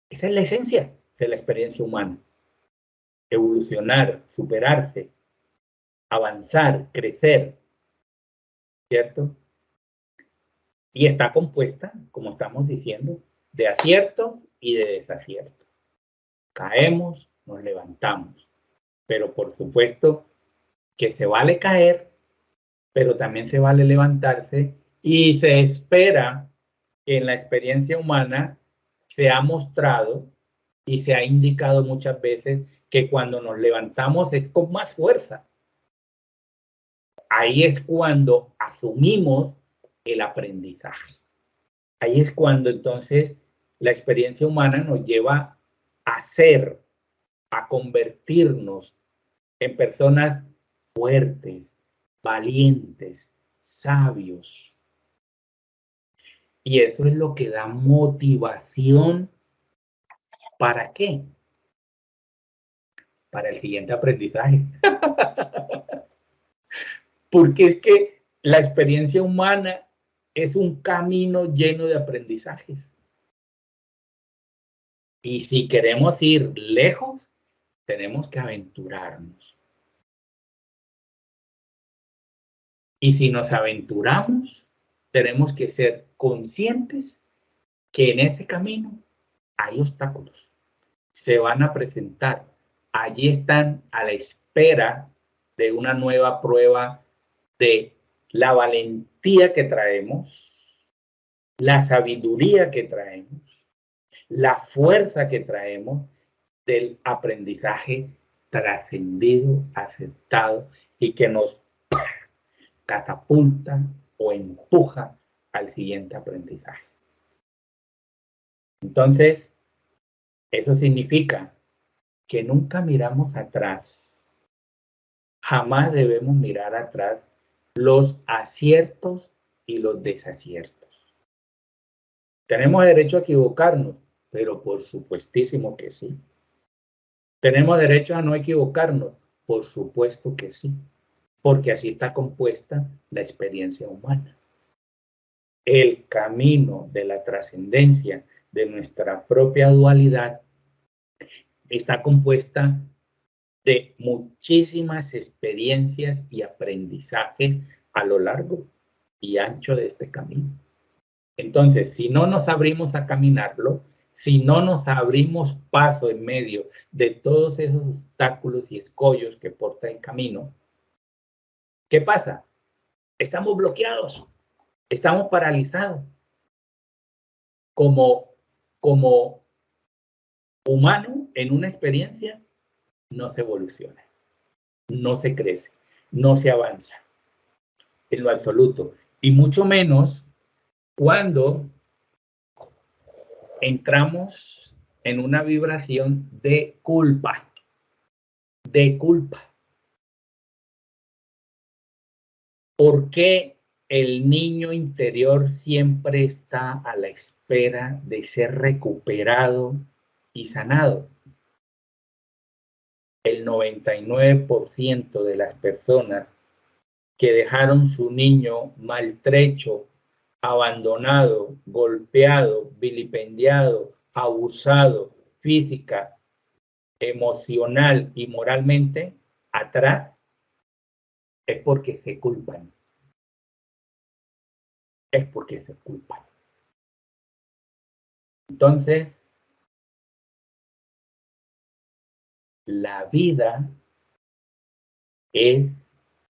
Esa es la esencia de la experiencia humana. Evolucionar, superarse, avanzar, crecer, ¿cierto? Y está compuesta, como estamos diciendo, de aciertos y de desaciertos. Caemos, nos levantamos, pero por supuesto que se vale caer, pero también se vale levantarse y se espera que en la experiencia humana se ha mostrado y se ha indicado muchas veces que cuando nos levantamos es con más fuerza. Ahí es cuando asumimos el aprendizaje. Ahí es cuando entonces la experiencia humana nos lleva a ser, a convertirnos en personas fuertes, valientes, sabios. Y eso es lo que da motivación. ¿Para qué? Para el siguiente aprendizaje. Porque es que la experiencia humana es un camino lleno de aprendizajes. Y si queremos ir lejos, tenemos que aventurarnos. Y si nos aventuramos, tenemos que ser conscientes que en ese camino hay obstáculos. Se van a presentar. Allí están a la espera de una nueva prueba de la valentía que traemos, la sabiduría que traemos, la fuerza que traemos del aprendizaje trascendido, aceptado y que nos catapulta o empuja al siguiente aprendizaje. Entonces, eso significa que nunca miramos atrás. Jamás debemos mirar atrás los aciertos y los desaciertos. ¿Tenemos derecho a equivocarnos? Pero por supuestísimo que sí. ¿Tenemos derecho a no equivocarnos? Por supuesto que sí, porque así está compuesta la experiencia humana. El camino de la trascendencia de nuestra propia dualidad está compuesta de muchísimas experiencias y aprendizajes a lo largo y ancho de este camino. Entonces, si no nos abrimos a caminarlo, si no nos abrimos paso en medio de todos esos obstáculos y escollos que porta el camino, ¿qué pasa? Estamos bloqueados, estamos paralizados. Como humano en una experiencia, no se evoluciona, no se crece, no se avanza en lo absoluto. Y mucho menos cuando entramos en una vibración de culpa, ¿Por qué el niño interior siempre está a la espera de ser recuperado y sanado? El 99% de las personas que dejaron su niño maltrecho, abandonado, golpeado, vilipendiado, abusado física, emocional y moralmente atrás, es porque se culpan. Es porque se culpan. Entonces, la vida es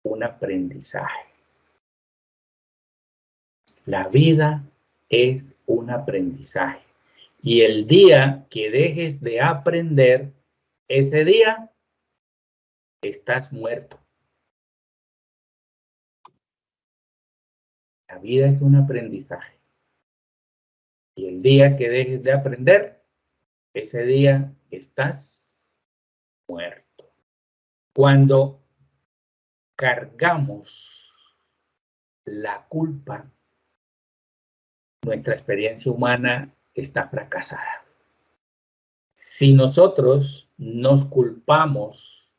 un aprendizaje. La vida es un aprendizaje. Y el día que dejes de aprender, ese día estás muerto. La vida es un aprendizaje. Y el día que dejes de aprender, ese día estás muerto. Cuando cargamos la culpa, nuestra experiencia humana está fracasada. Si nosotros nos culpamos,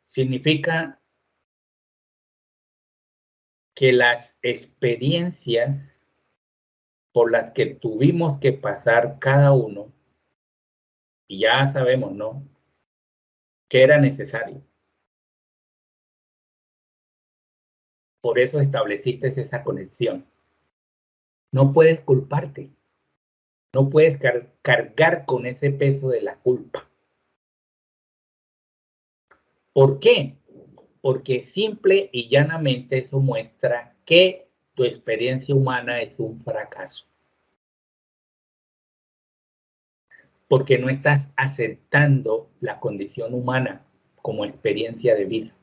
significa que las experiencias por las que tuvimos que pasar cada uno, y ya sabemos, ¿no?, que era necesario. Por eso estableciste esa conexión. No puedes culparte. No puedes cargar con ese peso de la culpa. ¿Por qué? Porque simple y llanamente eso muestra que tu experiencia humana es un fracaso. Porque no estás aceptando la condición humana como experiencia de vida.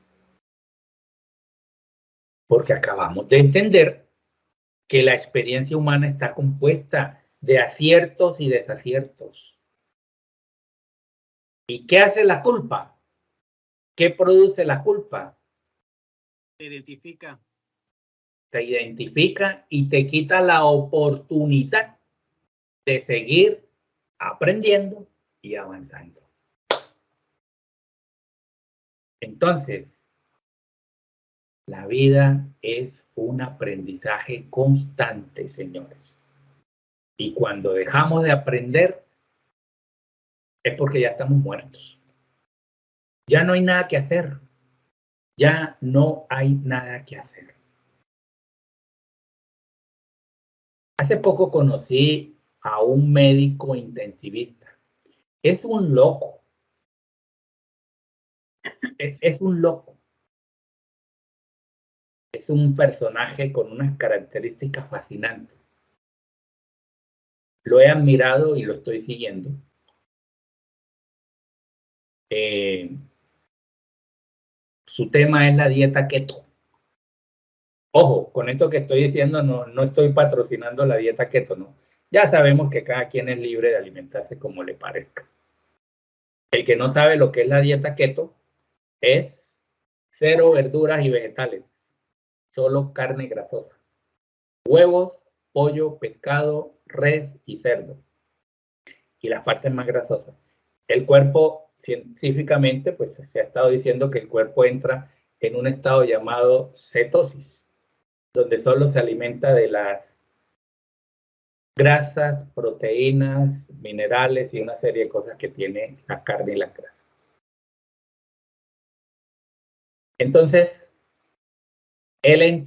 Porque acabamos de entender que la experiencia humana está compuesta de aciertos y desaciertos. ¿Y qué hace la culpa? ¿Qué produce la culpa? Te identifica. Te identifica y te quita la oportunidad de seguir aprendiendo y avanzando. Entonces, la vida es un aprendizaje constante, señores. Y cuando dejamos de aprender, es porque ya estamos muertos. Ya no hay nada que hacer. Ya no hay nada que hacer. Hace poco conocí a un médico intensivista. Es un loco. Es un loco. Es un personaje con unas características fascinantes. Lo he admirado y lo estoy siguiendo. Su tema es la dieta keto. Ojo, con esto que estoy diciendo no estoy patrocinando la dieta keto, ¿no? Ya sabemos que cada quien es libre de alimentarse como le parezca. El que no sabe lo que es la dieta keto es 0 verduras y vegetales, solo carne grasosa. Huevos, pollo, pescado, res y cerdo. Y las partes más grasosas. El cuerpo, científicamente, pues se ha estado diciendo que el cuerpo entra en un estado llamado cetosis, donde solo se alimenta de las grasas, proteínas, minerales y una serie de cosas que tiene la carne y la grasa. Entonces, él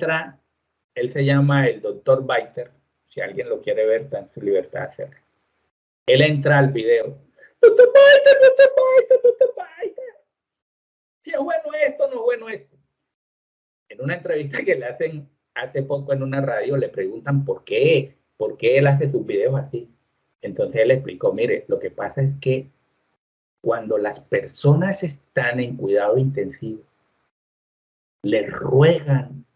se llama el Dr. Biter, si alguien lo quiere ver, está en su libertad de hacerlo. Él entra al video. Dr. Biter. Si es bueno esto, no es bueno esto. En una entrevista que le hacen hace poco en una radio, le preguntan por qué él hace sus videos así. Entonces él explicó, mire, lo que pasa es que cuando las personas están en cuidado intensivo, le ruegan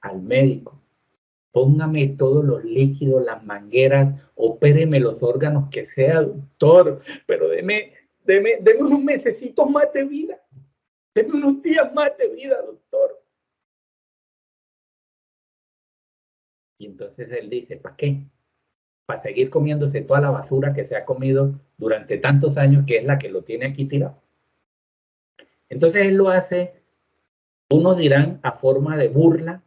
al médico, póngame todos los líquidos, las mangueras, opéreme los órganos que sea, doctor, pero deme unos mesecitos más de vida, deme unos días más de vida, doctor. Y entonces él dice, ¿para qué? Para seguir comiéndose toda la basura que se ha comido durante tantos años, que es la que lo tiene aquí tirado. Entonces él lo hace, unos dirán a forma de burla,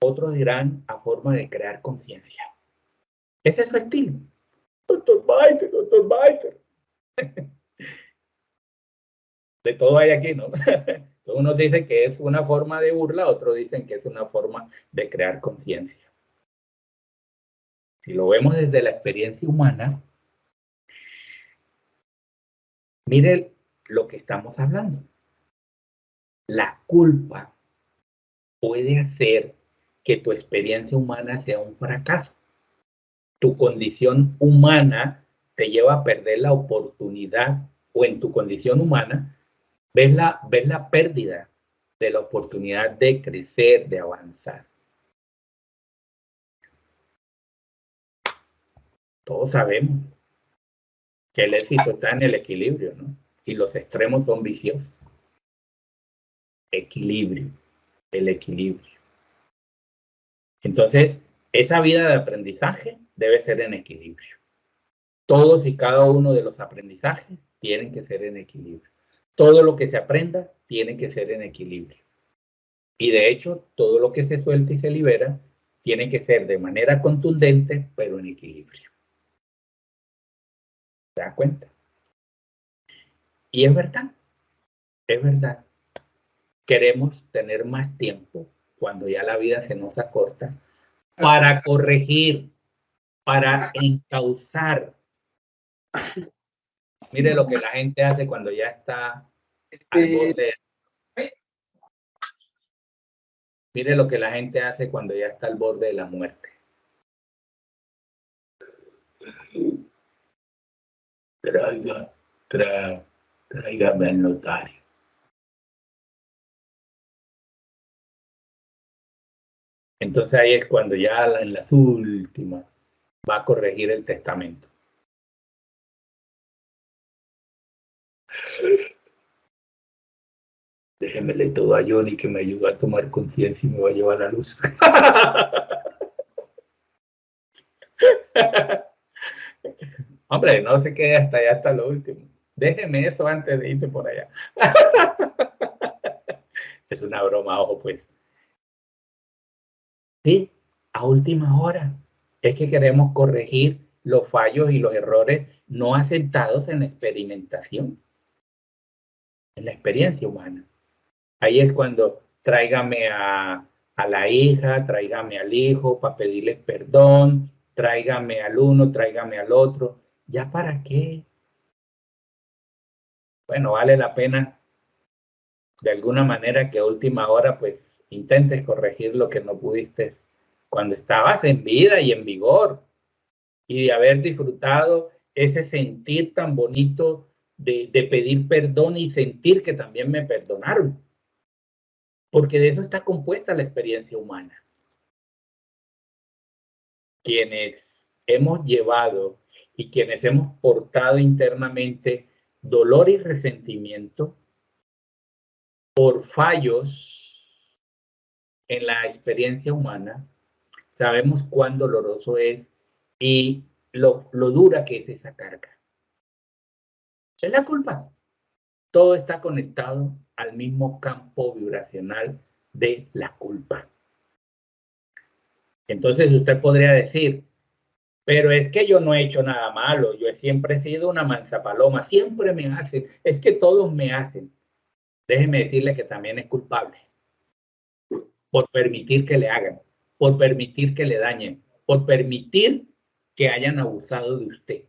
otros dirán a forma de crear conciencia. Ese es su estilo. Dr. Biter, Dr. Biter. De todo hay aquí, ¿no? Unos dicen que es una forma de burla, otros dicen que es una forma de crear conciencia. Si lo vemos desde la experiencia humana, mire lo que estamos hablando. La culpa puede hacer que tu experiencia humana sea un fracaso. Tu condición humana te lleva a perder la oportunidad, o en tu condición humana ves la pérdida de la oportunidad de crecer, de avanzar. Todos sabemos que el éxito está en el equilibrio, ¿no? Y los extremos son viciosos. Equilibrio, el equilibrio. Entonces, esa vida de aprendizaje debe ser en equilibrio. Todos y cada uno de los aprendizajes tienen que ser en equilibrio. Todo lo que se aprenda tiene que ser en equilibrio. Y de hecho, todo lo que se suelta y se libera tiene que ser de manera contundente, pero en equilibrio. ¿Se da cuenta? Y es verdad, es verdad. Queremos tener más tiempo cuando ya la vida se nos acorta para corregir, para encauzar. Mire lo que la gente hace cuando ya está al borde. Mire lo que la gente hace cuando ya está al borde de la muerte. Tráigame al notario. Entonces ahí es cuando ya en las últimas va a corregir el testamento. Déjemele todo a Johnny que me ayuda a tomar conciencia y me va a llevar a la luz. Hombre, no se quede hasta allá, hasta lo último. Déjeme eso antes de irse por allá. Es una broma, ojo, pues. Sí, a última hora. Es que queremos corregir los fallos y los errores no aceptados en la experimentación, en la experiencia humana. Ahí es cuando tráigame a la hija, tráigame al hijo para pedirle perdón, tráigame al uno, tráigame al otro. ¿Ya para qué? Bueno, vale la pena de alguna manera que a última hora pues intentes corregir lo que no pudiste cuando estabas en vida y en vigor y de haber disfrutado ese sentir tan bonito de pedir perdón y sentir que también me perdonaron. Porque de eso está compuesta la experiencia humana. Quienes hemos llevado y quienes hemos portado internamente dolor y resentimiento por fallos en la experiencia humana. Sabemos cuán doloroso es y lo dura que es esa carga. Es la culpa. Todo está conectado al mismo campo vibracional de la culpa. Entonces usted podría decir, pero es que yo no he hecho nada malo, yo siempre he sido una mansa paloma, siempre me hacen, es que todos me hacen. Déjeme decirle que también es culpable por permitir que le hagan, por permitir que le dañen, por permitir que hayan abusado de usted.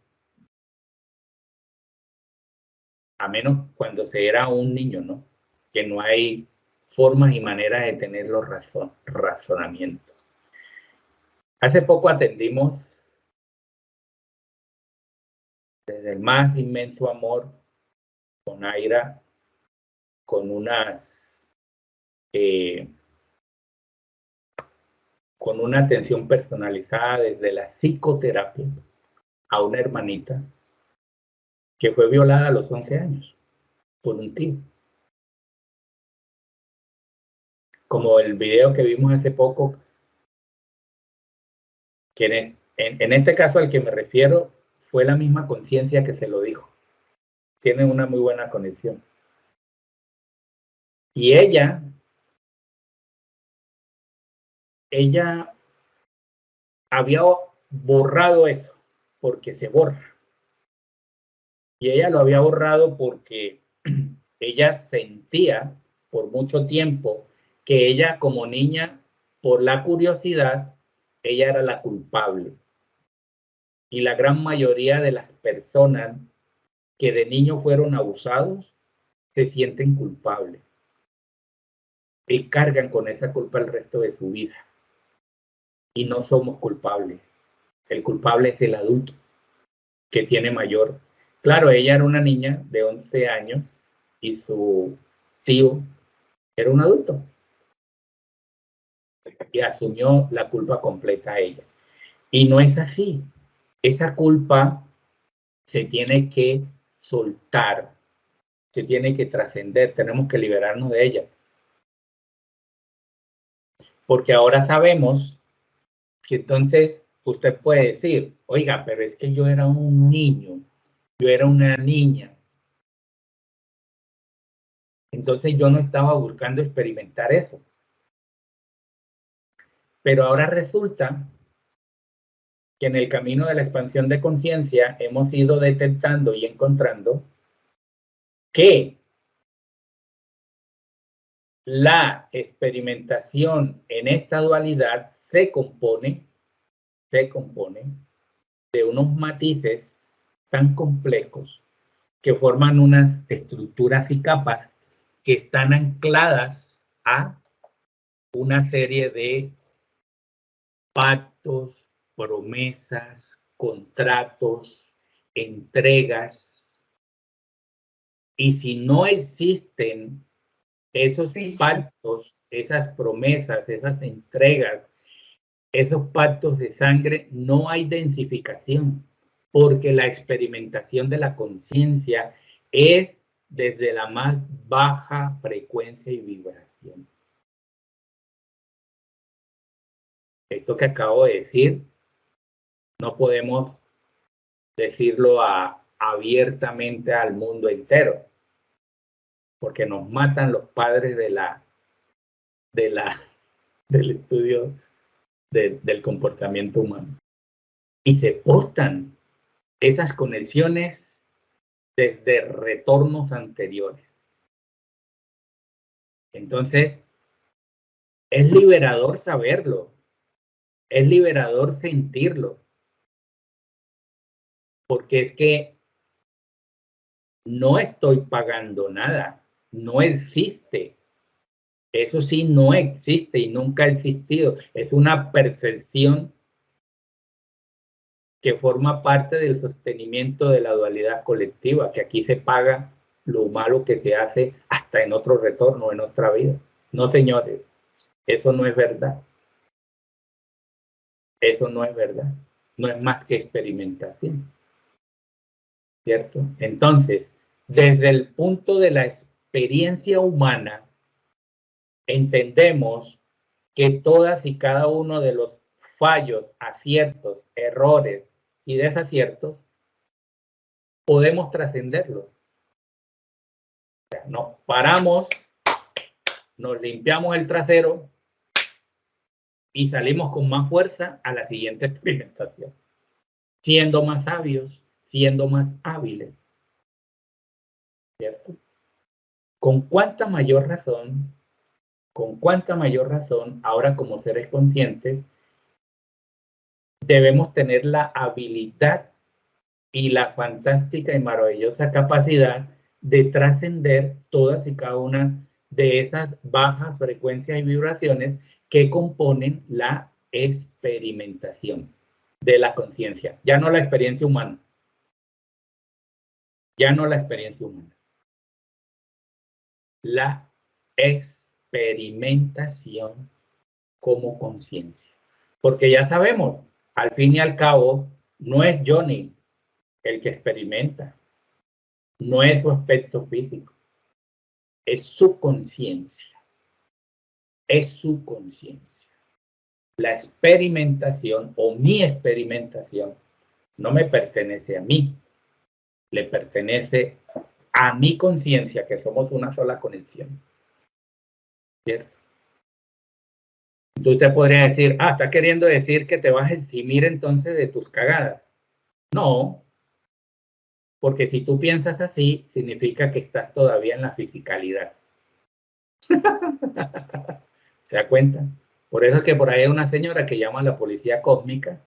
A menos cuando se era un niño, ¿no? Que no hay formas y maneras de tener los razonamientos. Hace poco atendimos desde el más inmenso amor con Aira, con una atención personalizada desde la psicoterapia a una hermanita que fue violada a los 11 años por un tío. Como el video que vimos hace poco, que en este caso al que me refiero fue la misma conciencia que se lo dijo. Tienen una muy buena conexión. Y ella había borrado eso, porque se borra. Y ella lo había borrado porque ella sentía por mucho tiempo que ella como niña, por la curiosidad, ella era la culpable. Y la gran mayoría de las personas que de niño fueron abusados se sienten culpables y cargan con esa culpa el resto de su vida. Y no somos culpables. El culpable es el adulto que tiene mayor. Claro, ella era una niña de 11 años y su tío era un adulto y asumió la culpa completa a ella. Y no es así. Esa culpa se tiene que soltar, se tiene que trascender, tenemos que liberarnos de ella. Porque ahora sabemos que entonces usted puede decir, oiga, pero es que yo era un niño, yo era una niña. Entonces yo no estaba buscando experimentar eso. Pero ahora resulta que en el camino de la expansión de conciencia hemos ido detectando y encontrando que la experimentación en esta dualidad se compone de unos matices tan complejos que forman unas estructuras y capas que están ancladas a una serie de pactos, promesas, contratos, entregas. Y si no existen esos pactos, esas promesas, esas entregas, esos pactos de sangre, no hay densificación, porque la experimentación de la conciencia es desde la más baja frecuencia y vibración. Esto que acabo de decir, no podemos decirlo abiertamente al mundo entero, porque nos matan los padres del estudio del comportamiento humano. Y se portan esas conexiones desde retornos anteriores. Entonces, es liberador saberlo, es liberador sentirlo, porque es que no estoy pagando nada, no existe. Eso sí, no existe y nunca ha existido. Es una percepción que forma parte del sostenimiento de la dualidad colectiva, que aquí se paga lo malo que se hace hasta en otro retorno, en otra vida. No, señores, eso no es verdad. Eso no es verdad. No es más que experimentación. ¿Cierto? Entonces, desde el punto de la experiencia humana, entendemos que todas y cada uno de los fallos, aciertos, errores y desaciertos, podemos trascenderlos. O sea, nos paramos, nos limpiamos el trasero y salimos con más fuerza a la siguiente experimentación, siendo más sabios, siendo más hábiles. ¿Cierto? Con cuánta mayor razón, ahora como seres conscientes, debemos tener la habilidad y la fantástica y maravillosa capacidad de trascender todas y cada una de esas bajas frecuencias y vibraciones que componen la experimentación de la conciencia. Ya no la experiencia humana. Ya no la experiencia humana. La experimentación como conciencia. Porque ya sabemos, al fin y al cabo, no es Johnny el que experimenta, no es su aspecto físico, es su conciencia, es su conciencia. La experimentación o mi experimentación no me pertenece a mí, le pertenece a mi conciencia, que somos una sola conexión. ¿Cierto? Tú te podrías decir, está queriendo decir que te vas a eximir entonces de tus cagadas. No, porque si tú piensas así, significa que estás todavía en la fisicalidad. ¿Se da cuenta? Por eso es que por ahí hay una señora que llama a la policía cósmica.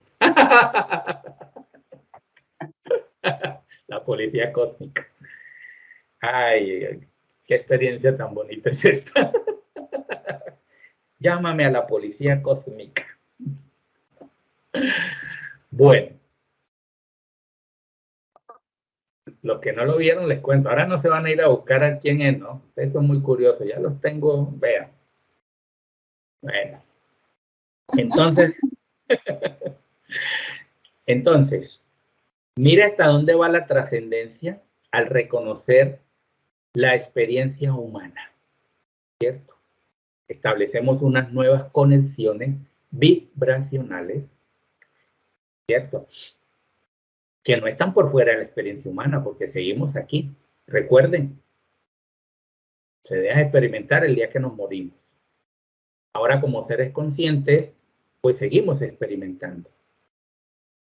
La policía cósmica. Ay, qué experiencia tan bonita es esta. Llámame a la policía cósmica. Bueno. Los que no lo vieron les cuento. Ahora no se van a ir a buscar a quién es, ¿no? Ustedes son muy curiosos. Ya los tengo, vean. Bueno. Entonces, mira hasta dónde va la trascendencia al reconocer la experiencia humana. ¿Cierto? Establecemos unas nuevas conexiones vibracionales. ¿Cierto? Que no están por fuera de la experiencia humana, porque seguimos aquí. Recuerden, se deja experimentar el día que nos morimos. Ahora, como seres conscientes, pues seguimos experimentando.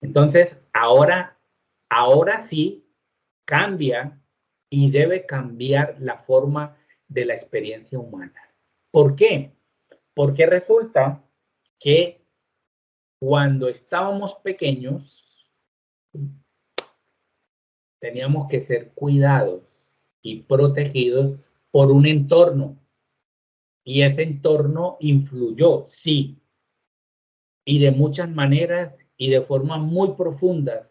Entonces, ahora sí cambia y debe cambiar la forma de la experiencia humana. ¿Por qué? Porque resulta que cuando estábamos pequeños, teníamos que ser cuidados y protegidos por un entorno. Y ese entorno influyó, sí, y de muchas maneras y de forma muy profunda.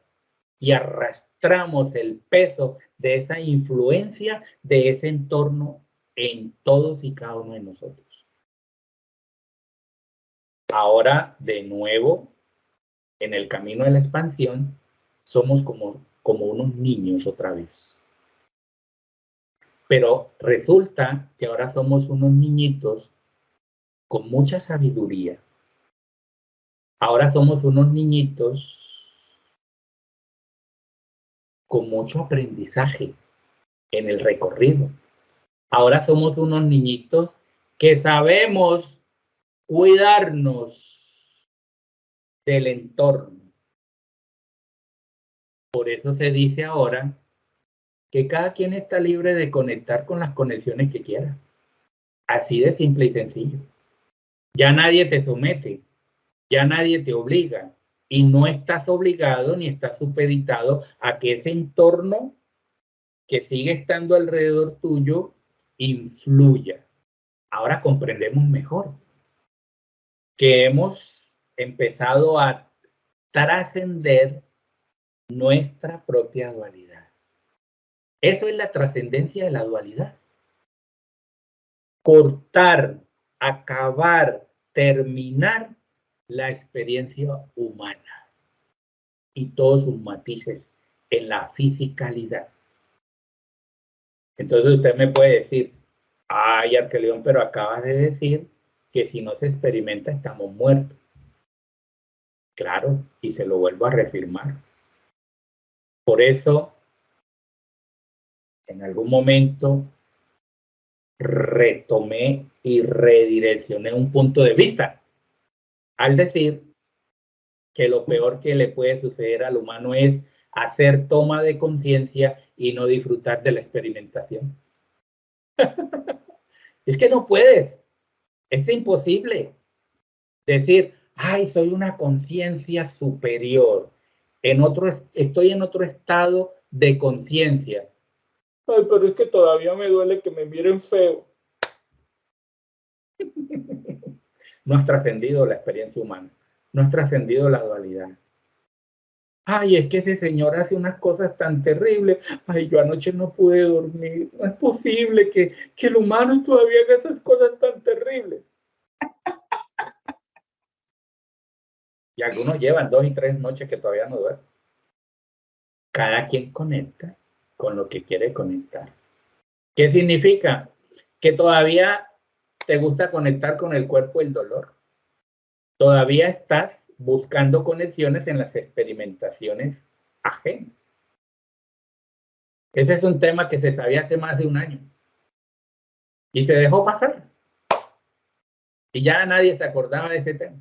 Y arrastramos el peso de esa influencia, de ese entorno en todos y cada uno de nosotros. Ahora, de nuevo, en el camino de la expansión, somos como unos niños otra vez. Pero resulta que ahora somos unos niñitos con mucha sabiduría. Ahora somos unos niñitos con mucho aprendizaje en el recorrido. Ahora somos unos niñitos que sabemos cuidarnos del entorno. Por eso se dice ahora que cada quien está libre de conectar con las conexiones que quiera. Así de simple y sencillo. Ya nadie te somete, ya nadie te obliga y no estás obligado ni estás supeditado a que ese entorno que sigue estando alrededor tuyo influya. Ahora comprendemos mejor que hemos empezado a trascender nuestra propia dualidad. Eso es la trascendencia de la dualidad. Cortar, acabar, terminar la experiencia humana y todos sus matices en la fisicalidad. Entonces usted me puede decir, ay, Arquelión, pero acabas de decir que si no se experimenta estamos muertos. Claro, y se lo vuelvo a reafirmar. Por eso, en algún momento retomé y redireccioné un punto de vista al decir que lo peor que le puede suceder al humano es hacer toma de conciencia y no disfrutar de la experimentación. Es que no puedes, es imposible decir, ay, soy una conciencia superior, estoy en otro estado de conciencia. Ay, pero es que todavía me duele que me miren feo. No has trascendido la experiencia humana, no has trascendido la dualidad. Ay, es que ese señor hace unas cosas tan terribles. Ay, yo anoche no pude dormir. No es posible que el humano todavía haga esas cosas tan terribles. Y algunos llevan 2 y 3 noches que todavía no duermen. Cada quien conecta con lo que quiere conectar. ¿Qué significa? Que todavía te gusta conectar con el cuerpo y el dolor. Todavía estás buscando conexiones en las experimentaciones ajenas. Ese es un tema que se sabía hace más de un año. Y se dejó pasar. Y ya nadie se acordaba de ese tema.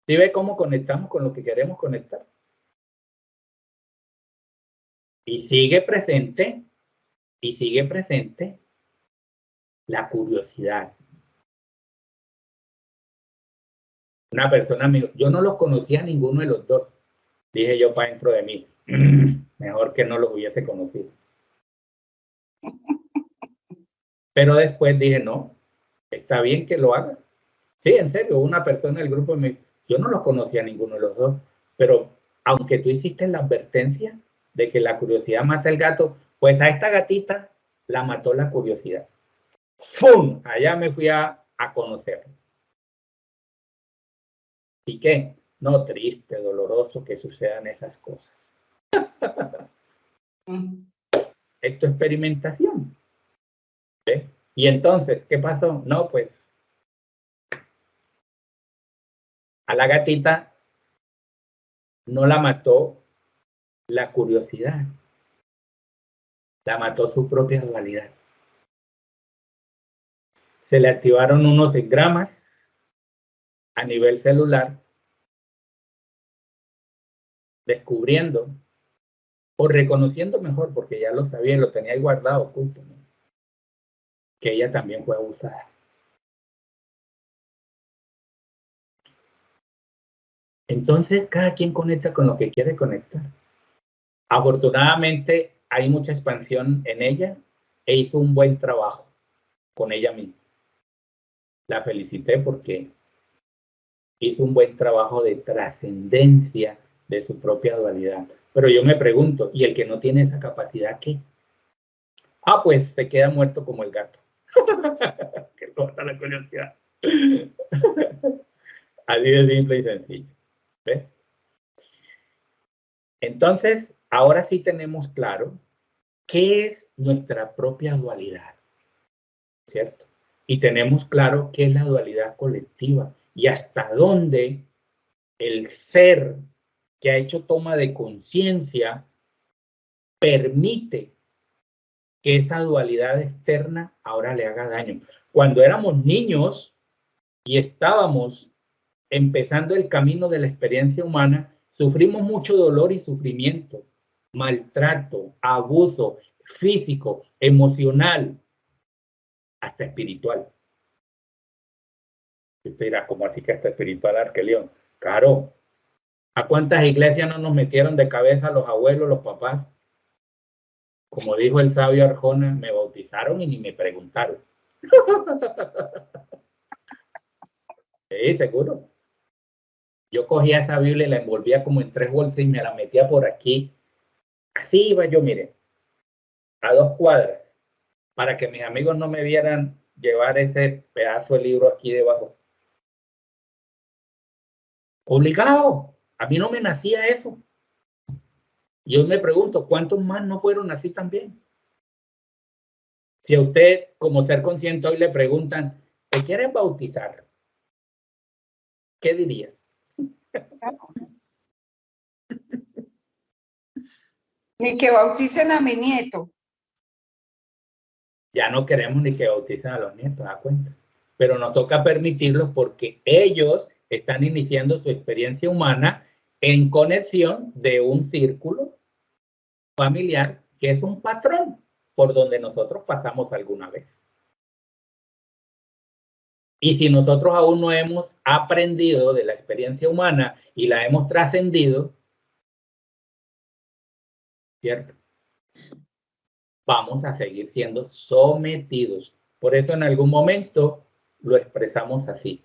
¿Sí ve cómo conectamos con lo que queremos conectar? Y sigue presente la curiosidad. Una persona me dijo, yo no los conocía a ninguno de los dos. Dije yo para dentro de mí, mejor que no los hubiese conocido. Pero después dije, no, está bien que lo haga. Sí, en serio, una persona del grupo me dijo, yo no los conocía a ninguno de los dos, pero aunque tú hiciste la advertencia de que la curiosidad mata al gato, pues a esta gatita la mató la curiosidad. ¡Fum! Allá me fui a conocer. ¿Y qué? No, triste, doloroso que sucedan esas cosas. Esto es experimentación. ¿Ves? Y entonces, ¿qué pasó? No, pues a la gatita no la mató la curiosidad, la mató su propia dualidad. Se le activaron unos engramas a nivel celular, descubriendo o reconociendo mejor, porque ya lo sabía y lo tenía ahí guardado oculto, ¿no? Que ella también fue abusada. Entonces, cada quien conecta con lo que quiere conectar. Afortunadamente, hay mucha expansión en ella e hizo un buen trabajo con ella misma. La felicité porque hizo un buen trabajo de trascendencia de su propia dualidad. Pero yo me pregunto, ¿y el que no tiene esa capacidad qué? Ah, pues se queda muerto como el gato. Que corta la curiosidad. Así de simple y sencillo. ¿Ves? Entonces, ahora sí tenemos claro qué es nuestra propia dualidad, ¿cierto? Y tenemos claro qué es la dualidad colectiva y hasta dónde el ser que ha hecho toma de conciencia permite que esa dualidad externa ahora le haga daño. Cuando éramos niños y estábamos empezando el camino de la experiencia humana, sufrimos mucho dolor y sufrimiento, maltrato, abuso físico, emocional, hasta espiritual. Usted dirá, ¿cómo así que hasta espiritual, Arquelión? Claro. ¿A cuántas iglesias no nos metieron de cabeza los abuelos, los papás? Como dijo el sabio Arjona, me bautizaron y ni me preguntaron. Sí, seguro. Yo cogía esa Biblia y la envolvía como en 3 bolsas y me la metía por aquí. Así iba yo, mire, a 2 cuadras, para que mis amigos no me vieran llevar ese pedazo de libro aquí debajo. Obligado. A mí no me nacía eso. Y hoy me pregunto, ¿cuántos más no fueron así también? Si a usted, como ser consciente, hoy le preguntan, ¿te quieres bautizar? ¿Qué dirías? Ni que bauticen a mi nieto. Ya no queremos ni que bauticen a los nietos, ¿da cuenta? Pero nos toca permitirlos porque ellos están iniciando su experiencia humana en conexión de un círculo familiar que es un patrón por donde nosotros pasamos alguna vez. Y si nosotros aún no hemos aprendido de la experiencia humana y la hemos trascendido, ¿cierto? Vamos a seguir siendo sometidos. Por eso en algún momento lo expresamos así.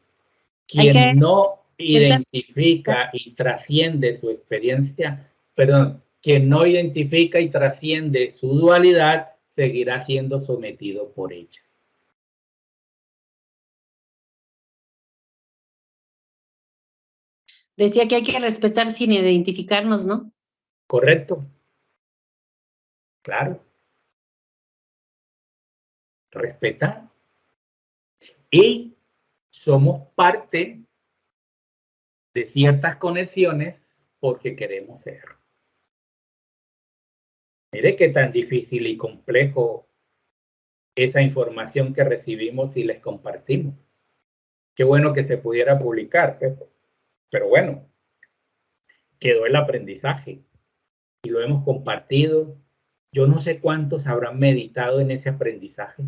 Quien no identifica y trasciende su experiencia, perdón, quien no identifica y trasciende su dualidad, seguirá siendo sometido por ella. Decía que hay que respetar sin identificarnos, ¿no? ¿Correcto? Claro. Respetar. Y somos parte de ciertas conexiones porque queremos ser. Mire qué tan difícil y complejo esa información que recibimos y les compartimos. Qué bueno que se pudiera publicar, pero bueno, quedó el aprendizaje y lo hemos compartido. Yo no sé cuántos habrán meditado en ese aprendizaje,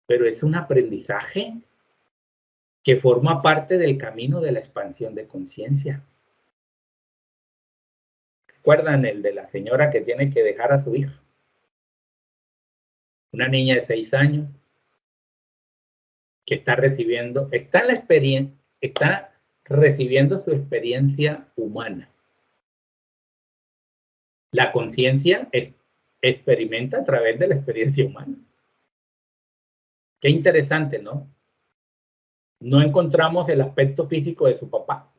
pero es un aprendizaje que forma parte del camino de la expansión de conciencia. ¿Recuerdan el de la señora que tiene que dejar a su hija? Una niña de 6 años que está recibiendo, está recibiendo su experiencia humana. La conciencia experimenta a través de la experiencia humana. Qué interesante, ¿no? No encontramos el aspecto físico de su papá,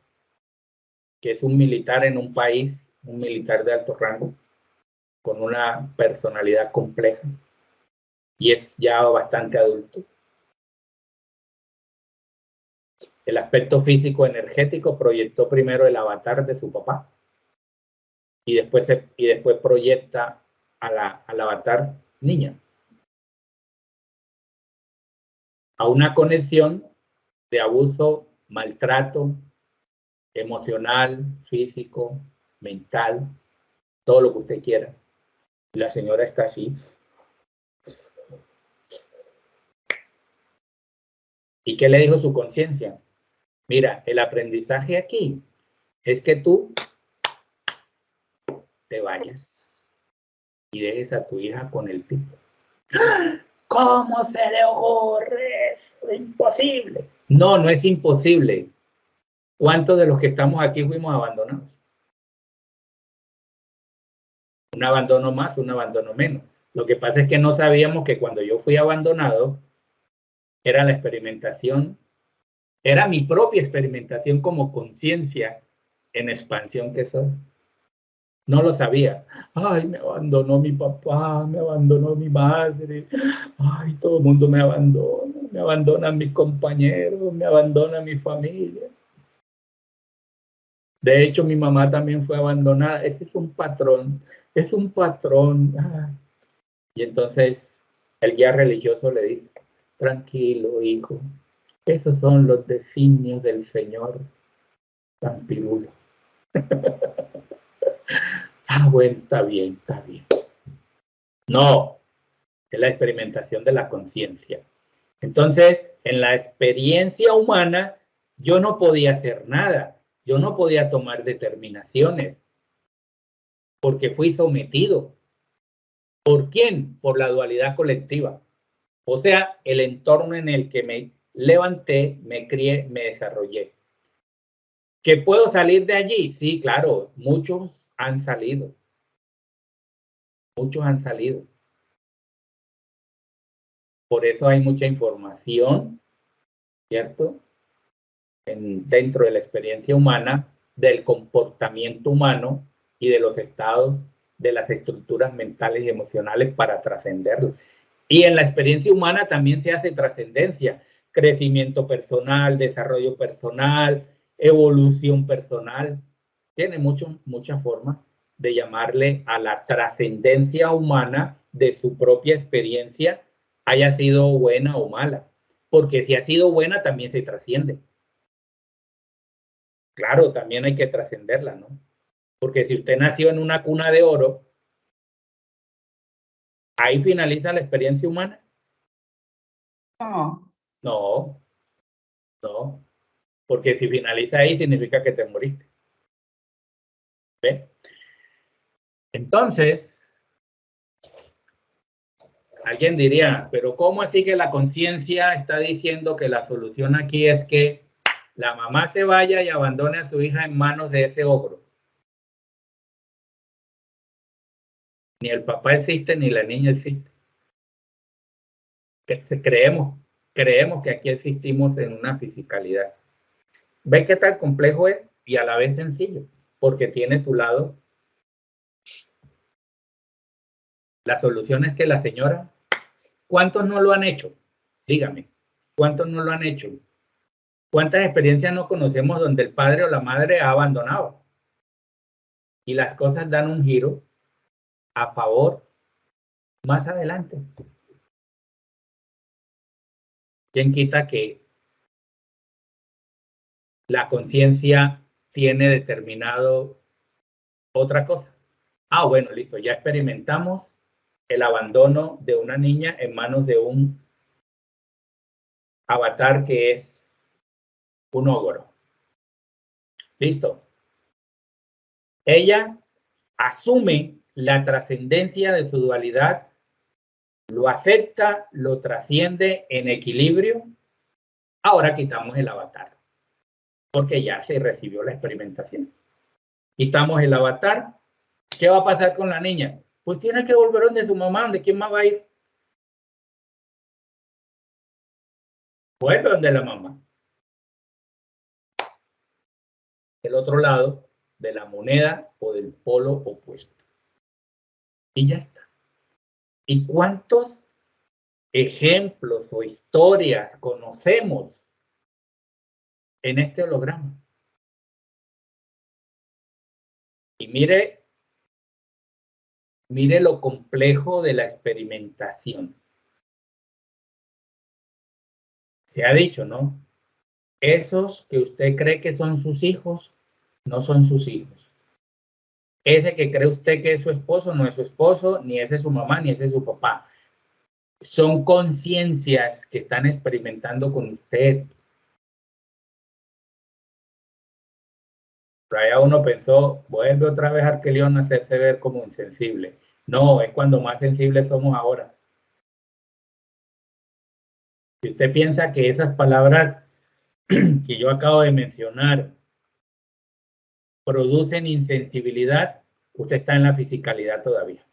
que es un militar en un país, un militar de alto rango, con una personalidad compleja, y es ya bastante adulto. El aspecto físico energético proyectó primero el avatar de su papá, y después proyecta al avatar niña, a una conexión de abuso, maltrato emocional, físico, mental, todo lo que usted quiera. La señora está así. ¿Y qué le dijo su conciencia? Mira, el aprendizaje aquí es que tú te vayas y dejes a tu hija con el tipo. ¿Cómo se le ocurre? Es imposible. No, no es imposible. ¿Cuántos de los que estamos aquí fuimos abandonados? Un abandono más, un abandono menos. Lo que pasa es que no sabíamos que cuando yo fui abandonado, era la experimentación, era mi propia experimentación como conciencia en expansión que soy. No lo sabía. Ay, me abandonó mi papá, me abandonó mi madre. Ay, todo el mundo me abandona. Me abandonan mis compañeros, me abandona mi familia. De hecho, mi mamá también fue abandonada. Ese es un patrón. Es un patrón. Ay. Y entonces el guía religioso le dice, tranquilo, hijo. Esos son los designios del Señor San Pirulo. Ah, bueno, está bien, está bien. No, es la experimentación de la conciencia. Entonces, en la experiencia humana, yo no podía hacer nada. Yo no podía tomar determinaciones. Porque fui sometido. ¿Por quién? Por la dualidad colectiva. O sea, el entorno en el que me levanté, me crié, me desarrollé. ¿Que puedo salir de allí? Sí, claro, muchos han salido. Muchos han salido. Por eso hay mucha información, ¿cierto? Dentro de la experiencia humana, del comportamiento humano y de los estados de las estructuras mentales y emocionales para trascenderlo. Y en la experiencia humana también se hace trascendencia, crecimiento personal, desarrollo personal, evolución personal. Tiene muchas formas de llamarle a la trascendencia humana de su propia experiencia, haya sido buena o mala. Porque si ha sido buena, también se trasciende. Claro, también hay que trascenderla, ¿no? Porque si usted nació en una cuna de oro, ¿ahí finaliza la experiencia humana? No. No, no. Porque si finaliza ahí, significa que te moriste. ¿Ve? Entonces, alguien diría, pero ¿cómo así que la conciencia está diciendo que la solución aquí es que la mamá se vaya y abandone a su hija en manos de ese ogro? Ni el papá existe, ni la niña existe. Creemos que aquí existimos en una fisicalidad. ¿Ven qué tan complejo es? Y a la vez sencillo, porque tiene su lado. La solución es que la señora, ¿cuántos no lo han hecho? Dígame, ¿cuántos no lo han hecho? ¿Cuántas experiencias no conocemos donde el padre o la madre ha abandonado? Y las cosas dan un giro a favor más adelante. ¿Quién quita que la conciencia tiene determinado otra cosa? Ah, bueno, listo, ya experimentamos el abandono de una niña en manos de un avatar que es un ogro. Listo. Ella asume la trascendencia de su dualidad, lo acepta, lo trasciende en equilibrio. Ahora quitamos el avatar, porque ya se recibió la experimentación. Quitamos el avatar. ¿Qué va a pasar con la niña? Pues tiene que volver donde su mamá, ¿donde quién más va a ir? Vuelve donde la mamá. El otro lado de la moneda o del polo opuesto. Y ya está. ¿Y cuántos ejemplos o historias conocemos en este holograma? Y mire lo complejo de la experimentación. Se ha dicho, ¿no? Esos que usted cree que son sus hijos, no son sus hijos. Ese que cree usted que es su esposo, no es su esposo, ni ese es su mamá, ni ese es su papá. Son conciencias que están experimentando con usted. Por allá uno pensó, vuelve otra vez Arquelión a hacerse ver como insensible. No, es cuando más sensibles somos ahora. Si usted piensa que esas palabras que yo acabo de mencionar producen insensibilidad, usted está en la fisicalidad todavía.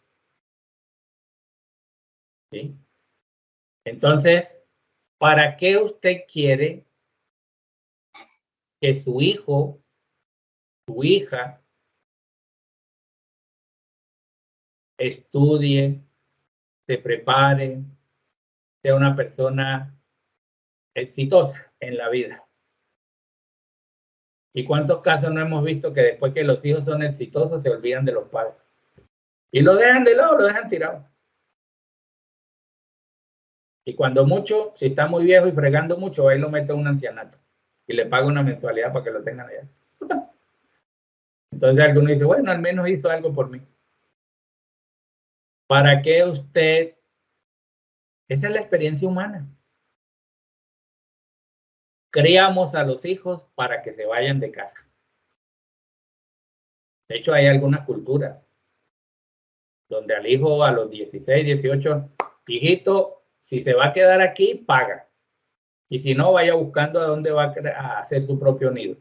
¿Sí? Entonces, ¿para qué usted quiere que su hijo, su hija, estudie, se prepare, sea una persona exitosa en la vida? ¿Y cuántos casos no hemos visto que después que los hijos son exitosos se olvidan de los padres? Y lo dejan de lado, lo dejan tirado. Y cuando mucho, si está muy viejo y fregando mucho, ahí lo mete a un ancianato y le paga una mensualidad para que lo tengan allá. Entonces alguno dice, bueno, al menos hizo algo por mí. ¿Para qué usted? Esa es la experiencia humana. Criamos a los hijos para que se vayan de casa. De hecho, hay algunas culturas donde al hijo a los 16, 18, hijito, si se va a quedar aquí, paga. Y si no, vaya buscando a dónde va a hacer su propio nido.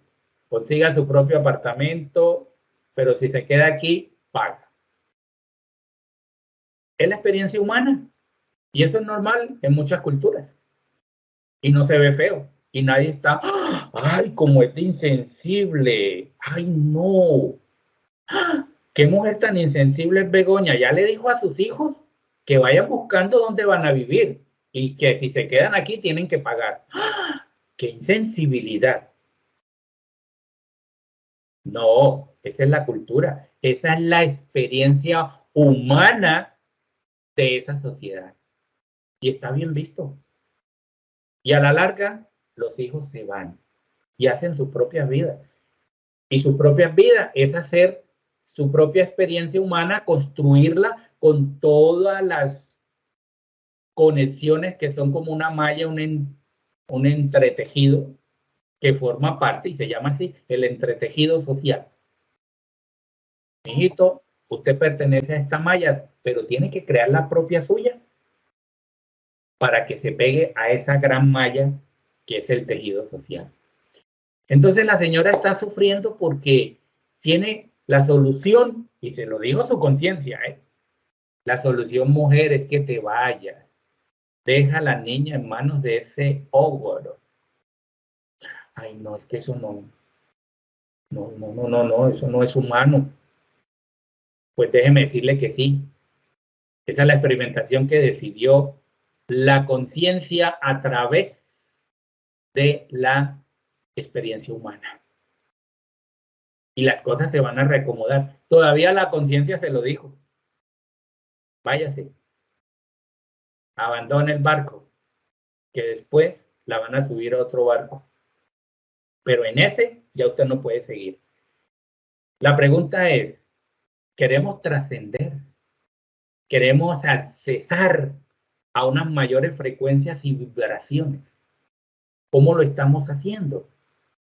Consiga su propio apartamento, pero si se queda aquí, paga. Es la experiencia humana. Y eso es normal en muchas culturas. Y no se ve feo. Y nadie está, ¡ay, como es de insensible! ¡Ay, no! ¡Ah! ¿Qué mujer tan insensible es Begoña? ¿Ya le dijo a sus hijos que vayan buscando dónde van a vivir y que si se quedan aquí tienen que pagar. ¡Ah! ¡Qué insensibilidad! No, esa es la cultura, esa es la experiencia humana de esa sociedad. Y está bien visto. Y a la larga, los hijos se van y hacen sus propias vidas. Y sus propias vidas es hacer su propia experiencia humana, construirla con todas las conexiones que son como una malla, un entretejido que forma parte y se llama así, el entretejido social. Mijito, usted pertenece a esta malla, pero tiene que crear la propia suya para que se pegue a esa gran malla que es el tejido social. Entonces la señora está sufriendo porque tiene la solución, y se lo digo a su conciencia, la solución, mujer, es que te vayas. Deja a la niña en manos de ese ogro. Ay, no, es que eso no, eso no es humano. Pues déjeme decirle que sí. Esa es la experimentación que decidió la conciencia a través de la experiencia humana. Y las cosas se van a reacomodar. Todavía la conciencia se lo dijo. Váyase. Abandone el barco, que después la van a subir a otro barco. Pero en ese ya usted no puede seguir. La pregunta es, ¿queremos trascender? ¿Queremos accesar a unas mayores frecuencias y vibraciones? ¿Cómo lo estamos haciendo?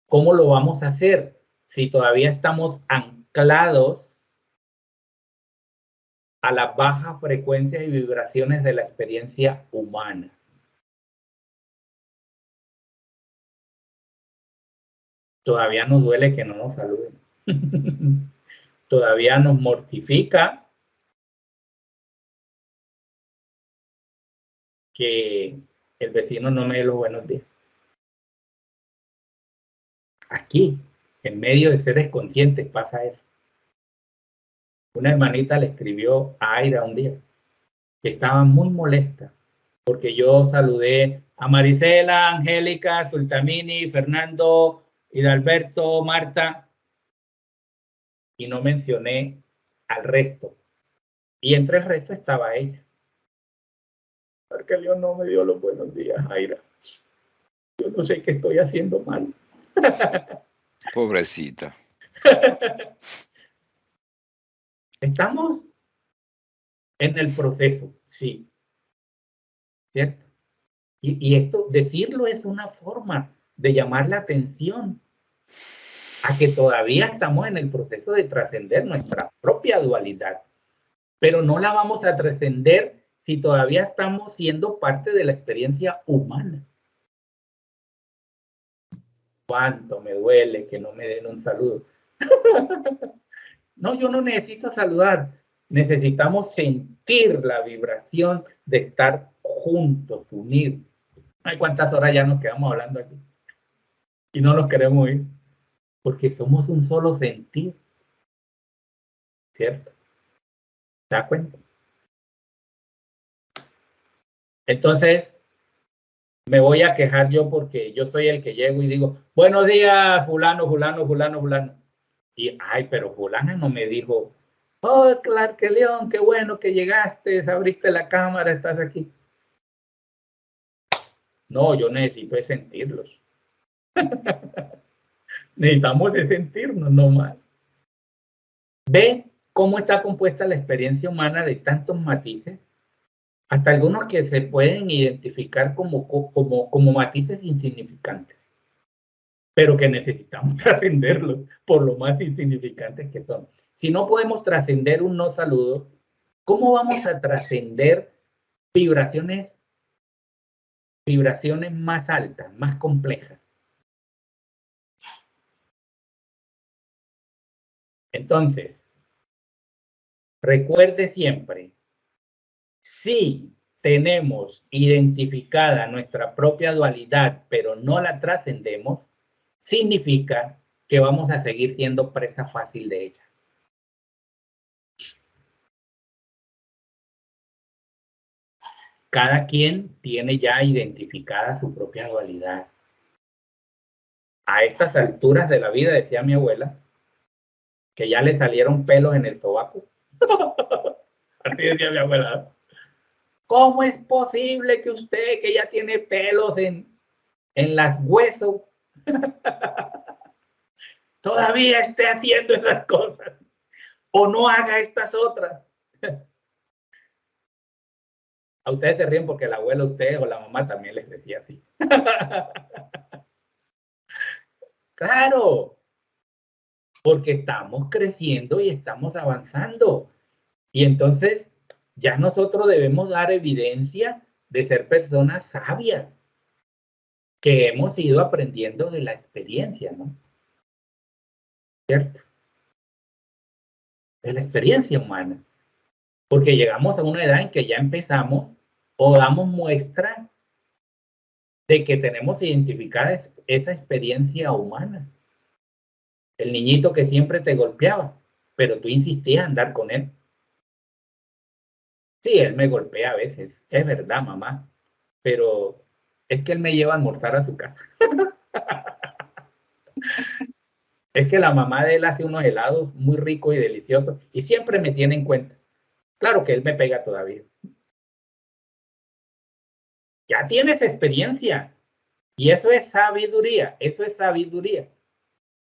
¿Cómo lo vamos a hacer si todavía estamos anclados a las bajas frecuencias y vibraciones de la experiencia humana? Todavía nos duele que no nos saluden. Todavía nos mortifica que el vecino no me dé los buenos días. Aquí, en medio de seres conscientes, pasa eso. Una hermanita le escribió a Aira un día que estaba muy molesta porque yo saludé a Marisela, Angélica, Sultamini, Fernando, Hidalberto, Marta, y no mencioné al resto. Y entre el resto estaba ella. Porque Dios no me dio los buenos días, Aira. Yo no sé qué estoy haciendo mal. Pobrecita. Estamos en el proceso, sí. ¿Cierto? Y esto, decirlo es una forma de llamar la atención a que todavía estamos en el proceso de trascender nuestra propia dualidad. Pero no la vamos a trascender si todavía estamos siendo parte de la experiencia humana. Cuánto me duele que no me den un saludo. No, yo no necesito saludar. Necesitamos sentir la vibración de estar juntos, unidos. Ay, cuántas horas ya nos quedamos hablando aquí. Y no los queremos ir. Porque somos un solo sentir. ¿Cierto? ¿Te das cuenta? Entonces, me voy a quejar yo porque yo soy el que llego y digo, buenos días, fulano, fulano, fulano, fulano. Y, ay, pero fulana no me dijo, oh, Clark León, qué bueno que llegaste, abriste la cámara, estás aquí. No, yo necesito de sentirlos. Necesitamos de sentirnos, no más. ¿Ve cómo está compuesta la experiencia humana de tantos matices? Hasta algunos que se pueden identificar como matices insignificantes, pero que necesitamos trascenderlos por lo más insignificantes que son. Si no podemos trascender un no saludo, ¿cómo vamos a trascender vibraciones más altas, más complejas? Entonces, recuerde siempre, si tenemos identificada nuestra propia dualidad, pero no la trascendemos, significa que vamos a seguir siendo presa fácil de ella. cada quien tiene ya identificada su propia dualidad. A estas alturas de la vida, decía mi abuela, que ya le salieron pelos en el sobaco. Así decía mi abuela. ¿Cómo es posible que usted, que ya tiene pelos en las huesos, todavía esté haciendo esas cosas? O no haga estas otras. A ustedes se ríen porque el abuelo, ustedes o la mamá también les decía así. Claro, porque estamos creciendo y estamos avanzando. Y entonces ya nosotros debemos dar evidencia de ser personas sabias, que hemos ido aprendiendo de la experiencia, ¿no? ¿Cierto? De la experiencia humana. Porque llegamos a una edad en que ya empezamos o damos muestra de que tenemos identificada esa experiencia humana. El niñito que siempre te golpeaba, pero tú insistías en andar con él. Sí, él me golpea a veces, es verdad, mamá, pero es que él me lleva a almorzar a su casa. Es que la mamá de él hace unos helados muy ricos y deliciosos y siempre me tiene en cuenta. Claro que él me pega todavía. Ya tienes experiencia y eso es sabiduría,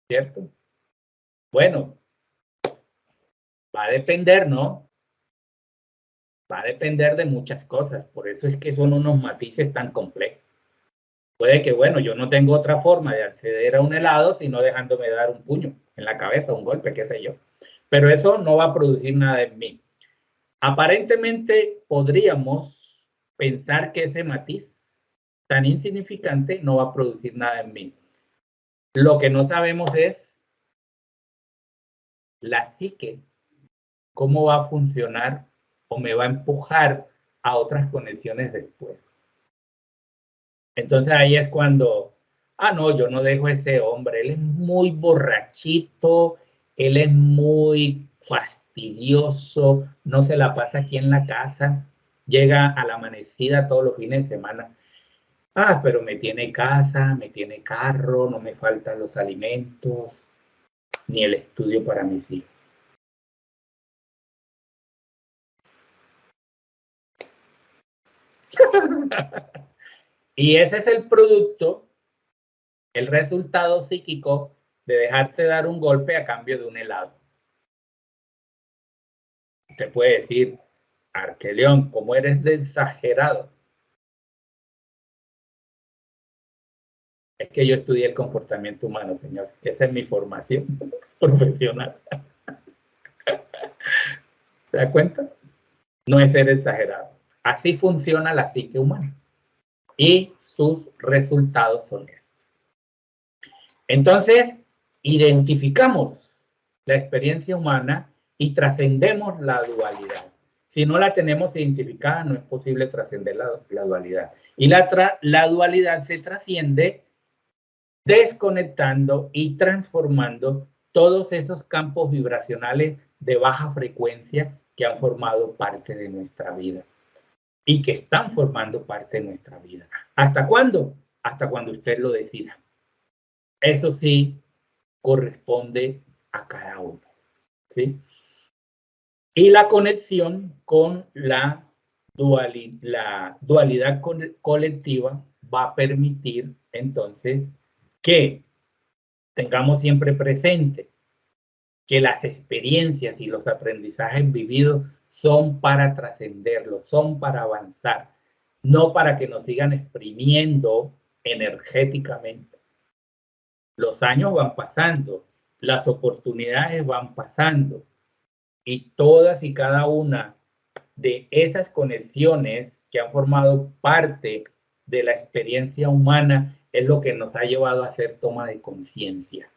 ¿cierto? Bueno, va a depender, ¿no? Va a depender de muchas cosas, por eso es que son unos matices tan complejos. Puede que, bueno, yo no tengo otra forma de acceder a un helado sino dejándome dar un puño en la cabeza, un golpe, qué sé yo. Pero eso no va a producir nada en mí. Aparentemente podríamos pensar que ese matiz tan insignificante no va a producir nada en mí. Lo que no sabemos es la psique, cómo va a funcionar o me va a empujar a otras conexiones después. Entonces ahí es cuando, no, yo no dejo a ese hombre, él es muy borrachito, él es muy fastidioso, no se la pasa aquí en la casa, llega a la amanecida todos los fines de semana. Pero me tiene casa, me tiene carro, no me faltan los alimentos, ni el estudio para mis hijos. Y ese es el producto, el resultado psíquico de dejarte dar un golpe a cambio de un helado. Usted puede decir, Arqueleón, ¿cómo eres de exagerado? Es que yo estudié el comportamiento humano, señor. Esa es mi formación profesional. ¿Se da cuenta? No es ser exagerado. Así funciona la psique humana. Y sus resultados son estos. Entonces, identificamos la experiencia humana y trascendemos la dualidad. Si no la tenemos identificada, no es posible trascender la dualidad. Y la dualidad se trasciende desconectando y transformando todos esos campos vibracionales de baja frecuencia que han formado parte de nuestra vida y que están formando parte de nuestra vida. ¿Hasta cuándo? Hasta cuando usted lo decida. Eso sí corresponde a cada uno, ¿sí? Y la conexión con la dualidad colectiva va a permitir entonces que tengamos siempre presente que las experiencias y los aprendizajes vividos son para trascenderlo, son para avanzar, no para que nos sigan exprimiendo energéticamente. Los años van pasando, las oportunidades van pasando y todas y cada una de esas conexiones que han formado parte de la experiencia humana es lo que nos ha llevado a hacer toma de conciencia.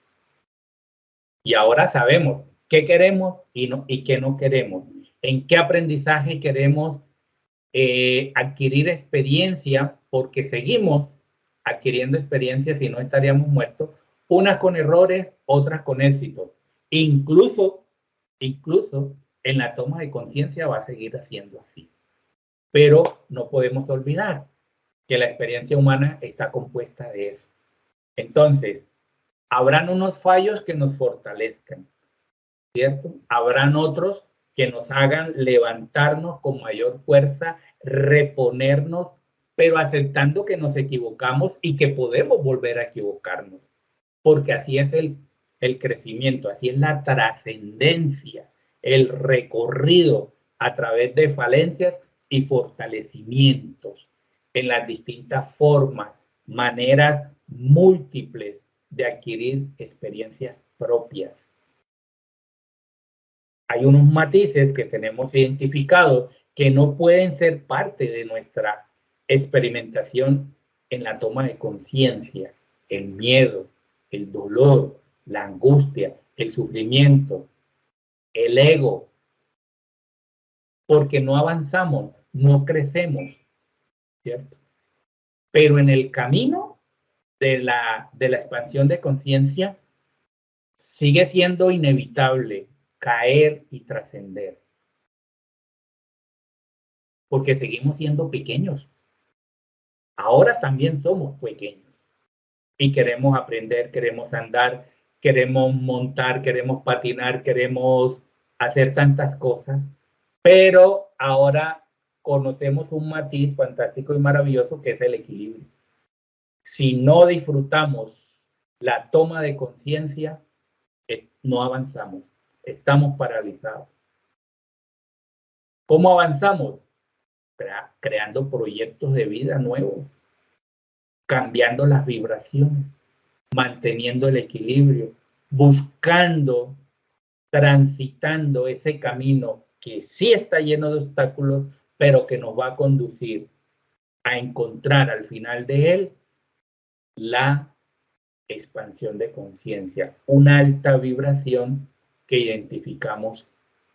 Y ahora sabemos qué queremos y qué no queremos. En qué aprendizaje queremos adquirir experiencia, porque seguimos adquiriendo experiencia, si no estaríamos muertos, unas con errores, otras con éxito. Incluso en la toma de conciencia va a seguir haciendo así. pero no podemos olvidar que la experiencia humana está compuesta de eso. Entonces, habrán unos fallos que nos fortalezcan, ¿cierto? Habrán otros que nos hagan levantarnos con mayor fuerza, reponernos, pero aceptando que nos equivocamos y que podemos volver a equivocarnos, porque así es el crecimiento, así es la trascendencia, el recorrido a través de falencias y fortalecimientos en las distintas formas, maneras múltiples de adquirir experiencias propias. Hay unos matices que tenemos identificados que no pueden ser parte de nuestra experimentación en la toma de conciencia: el miedo, el dolor, la angustia, el sufrimiento, el ego, porque no avanzamos, no crecemos, ¿cierto? Pero en el camino de la expansión de conciencia sigue siendo inevitable caer y trascender, porque seguimos siendo pequeños. Ahora también somos pequeños y queremos aprender, queremos andar, queremos montar, queremos patinar, queremos hacer tantas cosas, pero ahora conocemos un matiz fantástico y maravilloso que es el equilibrio. Si no disfrutamos la toma de conciencia, no avanzamos, estamos paralizados. ¿Cómo avanzamos? Creando proyectos de vida nuevos, cambiando las vibraciones, manteniendo el equilibrio, buscando, transitando ese camino que sí está lleno de obstáculos, pero que nos va a conducir a encontrar al final de él la expansión de conciencia, una alta vibración que identificamos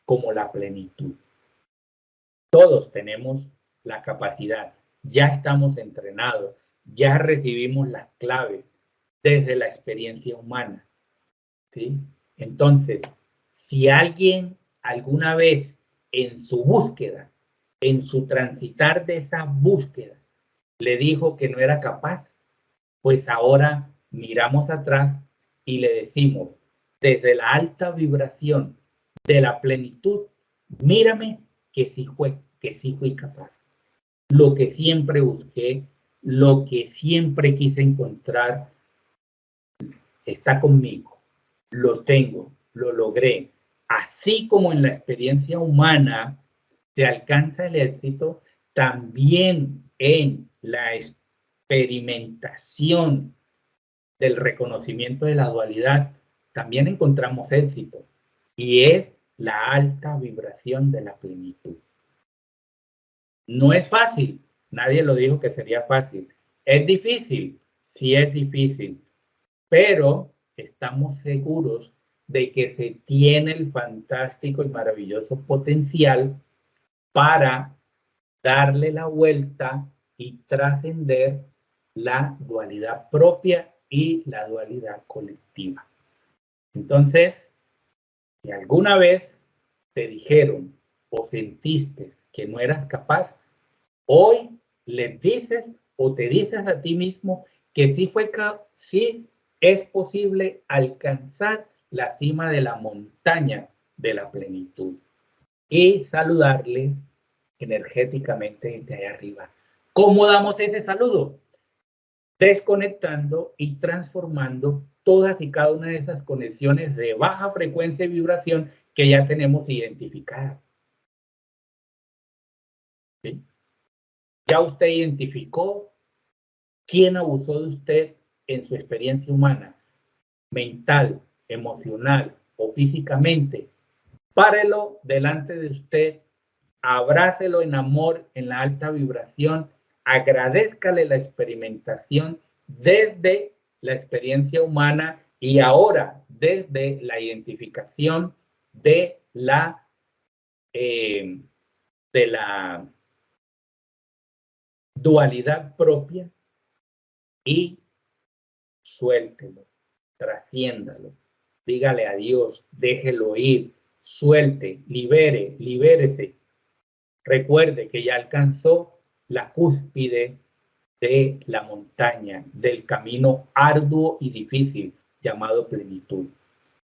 como la plenitud. Todos tenemos la capacidad, ya estamos entrenados, ya recibimos las claves desde la experiencia humana, ¿sí? Entonces, si alguien alguna vez en su búsqueda, en su transitar de esa búsqueda, le dijo que no era capaz, pues ahora miramos atrás y le decimos, desde la alta vibración de la plenitud, mírame que sí fui capaz. Lo que siempre busqué, lo que siempre quise encontrar, está conmigo. Lo tengo, lo logré. Así como en la experiencia humana se alcanza el éxito, también en la experimentación del reconocimiento de la dualidad, también encontramos éxito, y es la alta vibración de la plenitud. No es fácil, nadie lo dijo que sería fácil. ¿Es difícil? Sí es difícil, pero estamos seguros de que se tiene el fantástico y maravilloso potencial para darle la vuelta y trascender la dualidad propia y la dualidad colectiva. Entonces, si alguna vez te dijeron o sentiste que no eras capaz, hoy les dices o te dices a ti mismo que sí es posible alcanzar la cima de la montaña de la plenitud y saludarle energéticamente desde allá arriba. ¿Cómo damos ese saludo? Desconectando y transformando todas y cada una de esas conexiones de baja frecuencia y vibración que ya tenemos identificadas. ¿Sí? Ya usted identificó quién abusó de usted en su experiencia humana, mental, emocional o físicamente. Párelo delante de usted, abrácelo en amor, en la alta vibración, agradézcale la experimentación desde la experiencia humana y ahora desde la identificación de la dualidad propia y suéltelo, trasciéndalo, dígale adiós, déjelo ir, suelte, libérese, recuerde que ya alcanzó la cúspide de la montaña, del camino arduo y difícil llamado plenitud.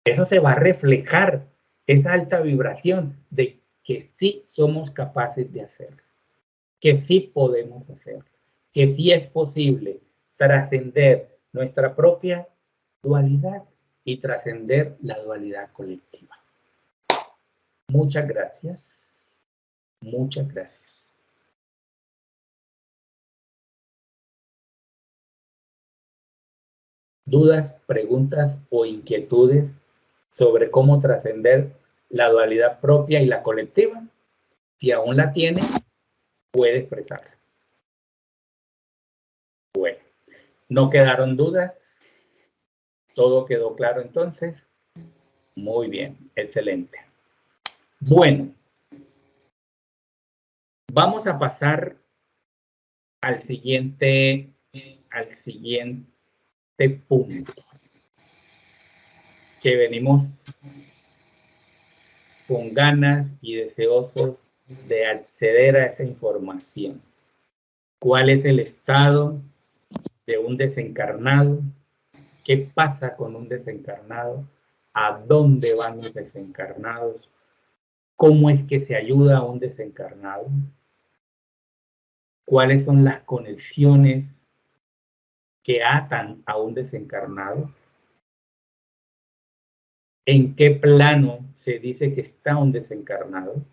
Eso se va a reflejar, esa alta vibración de que sí somos capaces de hacerlo, que sí podemos hacerlo, que sí es posible trascender nuestra propia dualidad y trascender la dualidad colectiva. Muchas gracias. Muchas gracias. ¿Dudas, preguntas o inquietudes sobre cómo trascender la dualidad propia y la colectiva? Si aún la tiene, puede expresarla. Bueno, ¿no quedaron dudas? ¿Todo quedó claro entonces? Muy bien, excelente. Bueno, vamos a pasar al siguiente punto, que venimos con ganas y deseosos de acceder a esa información. ¿Cuál es el estado de un desencarnado? ¿Qué pasa con un desencarnado? ¿A dónde van los desencarnados? ¿Cómo es que se ayuda a un desencarnado? ¿Cuáles son las conexiones que atan a un desencarnado? ¿En qué plano se dice que está un desencarnado?